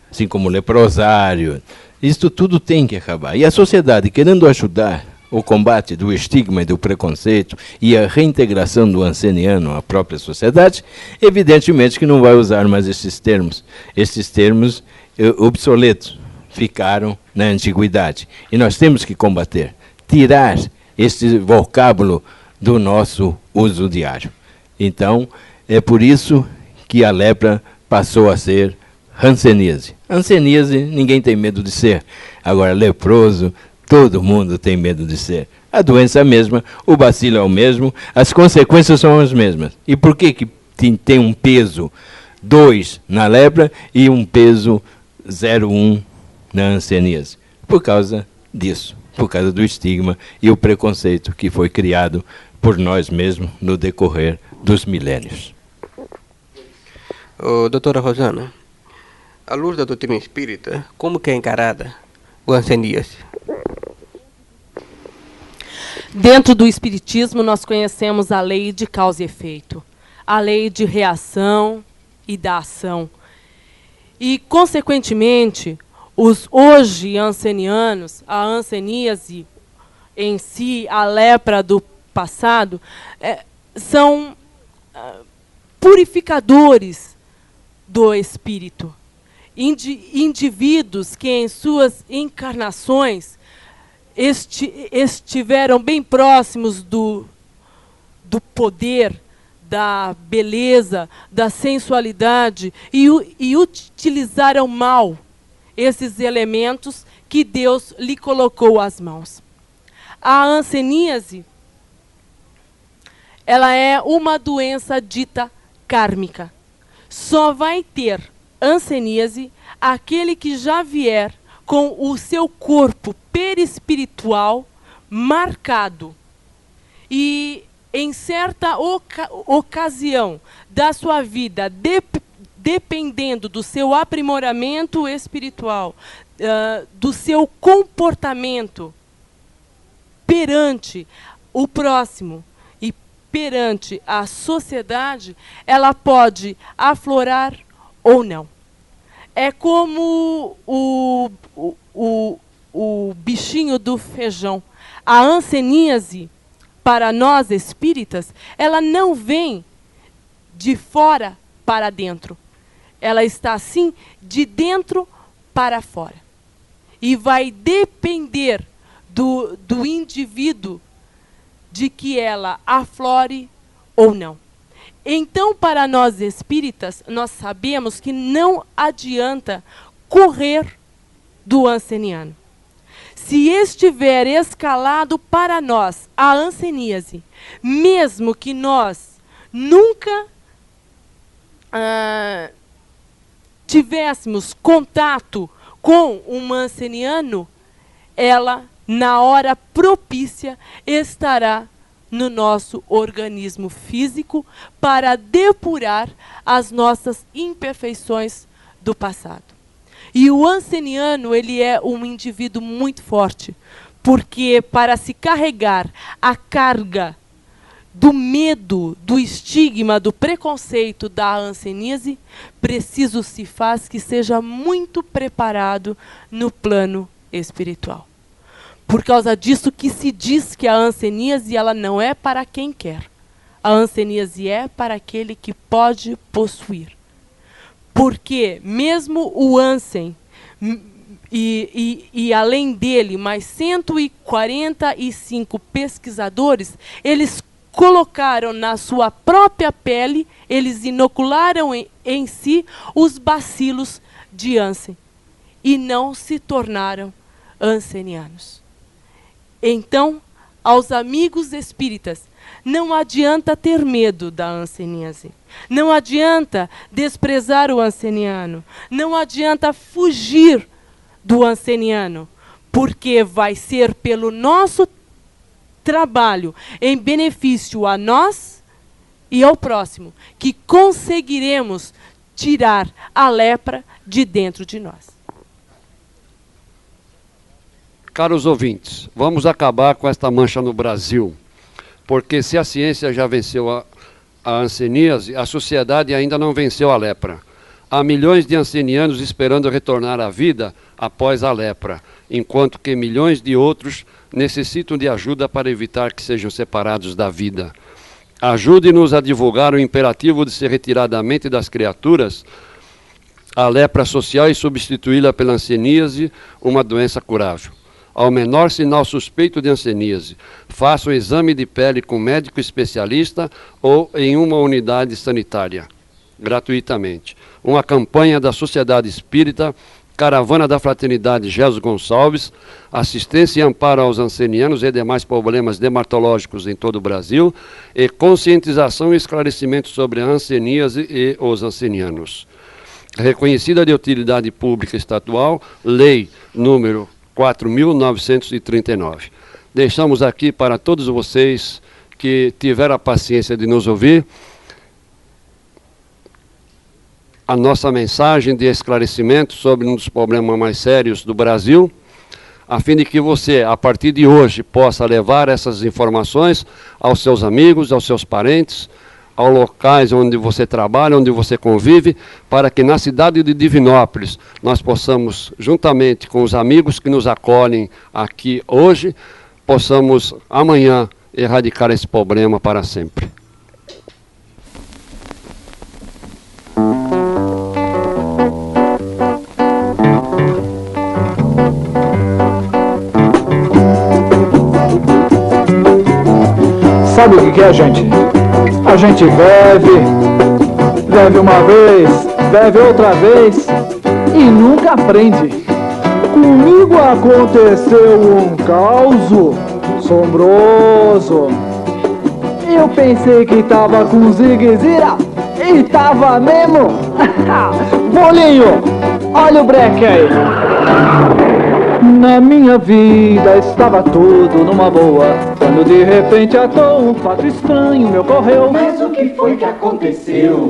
assim como leprosário. Isto tudo tem que acabar. E a sociedade, querendo ajudar o combate do estigma e do preconceito e a reintegração do hanseniano à própria sociedade, evidentemente que não vai usar mais esses termos. Esses termos obsoletos ficaram na antiguidade. E nós temos que combater, tirar esse vocábulo do nosso uso diário. Então, é por isso que a lepra passou a ser hanseníase. Hanseníase ninguém tem medo de ser. Agora, leproso, todo mundo tem medo de ser. A doença é a mesma, o bacilo é o mesmo, as consequências são as mesmas. E por que tem um peso 2 na lepra e um peso 0,1 na hanseníase? Por causa disso, por causa do estigma e o preconceito que foi criado por nós mesmos no decorrer dos milênios. Doutora Rosana, à luz da doutrina espírita, como que é encarada o hanseníase? Dentro do espiritismo, nós conhecemos a lei de causa e efeito, a lei de reação e da ação. E, consequentemente, os hoje hansenianos, a hanseníase em si, a lepra do passado, são purificadores do espírito. Indivíduos que em suas encarnações estiveram bem próximos do poder, da beleza, da sensualidade e utilizaram mal esses elementos que Deus lhe colocou às mãos. A hanseníase, ela é uma doença dita kármica. Só vai ter hanseníase aquele que já vier com o seu corpo perispiritual marcado e em certa ocasião da sua vida, dependendo do seu aprimoramento espiritual, do seu comportamento perante o próximo perante a sociedade, ela pode aflorar ou não. É como o bichinho do feijão. A hanseníase, para nós espíritas, ela não vem de fora para dentro. Ela está, assim, de dentro para fora. E vai depender do indivíduo de que ela aflore ou não. Então, para nós espíritas, nós sabemos que não adianta correr do hanseniano. Se estiver escalado para nós a hanseníase, mesmo que nós nunca tivéssemos contato com um hanseniano, ela, na hora propícia, estará no nosso organismo físico para depurar as nossas imperfeições do passado. E o hanseniano, ele é um indivíduo muito forte, porque para se carregar a carga do medo, do estigma, do preconceito da hanseníase, preciso se faz que seja muito preparado no plano espiritual. Por causa disso que se diz que a hanseníase, ela não é para quem quer. A hanseníase é para aquele que pode possuir. Porque mesmo o Hansen e além dele, mais 145 pesquisadores, eles colocaram na sua própria pele, eles inocularam em si os bacilos de Hansen e não se tornaram hansenianos. Então, aos amigos espíritas, não adianta ter medo da hanseníase. Não adianta desprezar o hanseniano. Não adianta fugir do hanseniano, porque vai ser pelo nosso trabalho em benefício a nós e ao próximo que conseguiremos tirar a lepra de dentro de nós. Caros ouvintes, vamos acabar com esta mancha no Brasil, porque se a ciência já venceu a hanseníase, a sociedade ainda não venceu a lepra. Há milhões de hansenianos esperando retornar à vida após a lepra, enquanto que milhões de outros necessitam de ajuda para evitar que sejam separados da vida. Ajude-nos a divulgar o imperativo de se retirar da mente das criaturas a lepra social e substituí-la pela hanseníase, uma doença curável. Ao menor sinal suspeito de hanseníase, faça um exame de pele com médico especialista ou em uma unidade sanitária, gratuitamente. Uma campanha da Sociedade Espírita, Caravana da Fraternidade Jesus Gonçalves, assistência e amparo aos hansenianos e demais problemas dermatológicos em todo o Brasil, e conscientização e esclarecimento sobre a hanseníase e os hansenianos. Reconhecida de utilidade pública estadual, Lei número 4.939. Deixamos aqui para todos vocês que tiveram a paciência de nos ouvir a nossa mensagem de esclarecimento sobre um dos problemas mais sérios do Brasil, a fim de que você, a partir de hoje, possa levar essas informações aos seus amigos, aos seus parentes, aos locais onde você trabalha, onde você convive, para que na cidade de Divinópolis nós possamos, juntamente com os amigos que nos acolhem aqui hoje, possamos amanhã erradicar esse problema para sempre. Sabe o que é, gente? A gente bebe uma vez, bebe outra vez e nunca aprende. Comigo aconteceu um caos assombroso. Eu pensei que tava com zigue-zira e tava mesmo. Bolinho, olha o breque aí. Na minha vida estava tudo numa boa, quando de repente um fato estranho me ocorreu. Mas o que foi que aconteceu?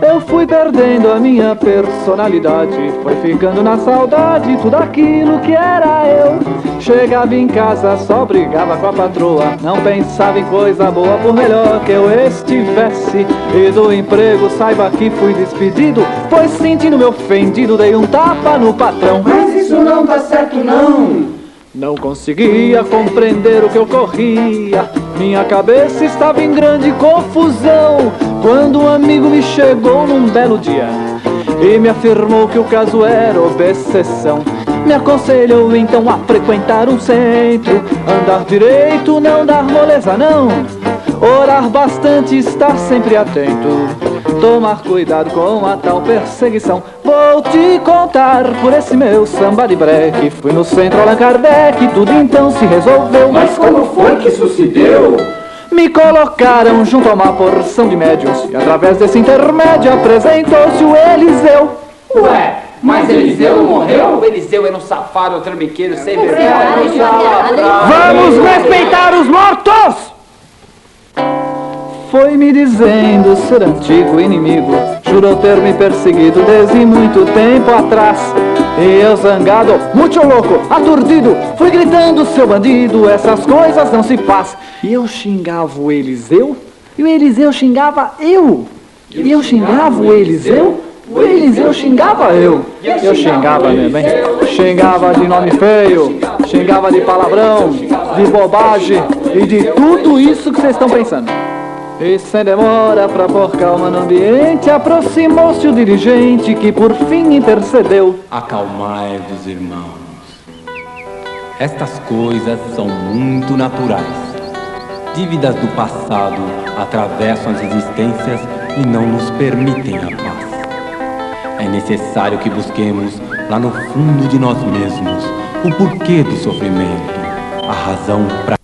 Eu fui perdendo a minha personalidade, foi ficando na saudade tudo aquilo que era eu. Chegava em casa, só brigava com a patroa, não pensava em coisa boa por melhor que eu estivesse. E do emprego saiba que fui despedido, pois sentindo-me ofendido dei um tapa no patrão. Mas isso não tá certo não. Não conseguia compreender o que ocorria, minha cabeça estava em grande confusão, quando um amigo me chegou num belo dia e me afirmou que o caso era obsessão. Me aconselhou então a frequentar um centro, andar direito, não dar moleza não, orar bastante, estar sempre atento, tomar cuidado com a tal perseguição. Vou te contar por esse meu samba de breque, fui no centro Allan Kardec, tudo então se resolveu. Mas como foi que isso se deu? Me colocaram junto a uma porção de médiuns e através desse intermédio apresentou-se o Eliseu. Ué, mas Eliseu não morreu? O Eliseu era um safado, trambiqueiro, sem vergonha. Vamos respeitar os mortos! Foi me dizendo ser antigo inimigo, jurou ter me perseguido desde muito tempo atrás. E eu zangado, muito louco, aturdido, fui gritando, seu bandido, essas coisas não se faz. E eu xingava o Eliseu, e o Eliseu xingava eu. E eu xingava o Eliseu xingava eu. Eu xingava mesmo, hein? Xingava de nome feio, xingava de palavrão, de bobagem e de tudo isso que vocês estão pensando. E sem demora, pra pôr calma no ambiente, aproximou-se o dirigente que por fim intercedeu. Acalmai-vos, irmãos. Estas coisas são muito naturais. Dívidas do passado atravessam as existências e não nos permitem a paz. É necessário que busquemos lá no fundo de nós mesmos o porquê do sofrimento, a razão para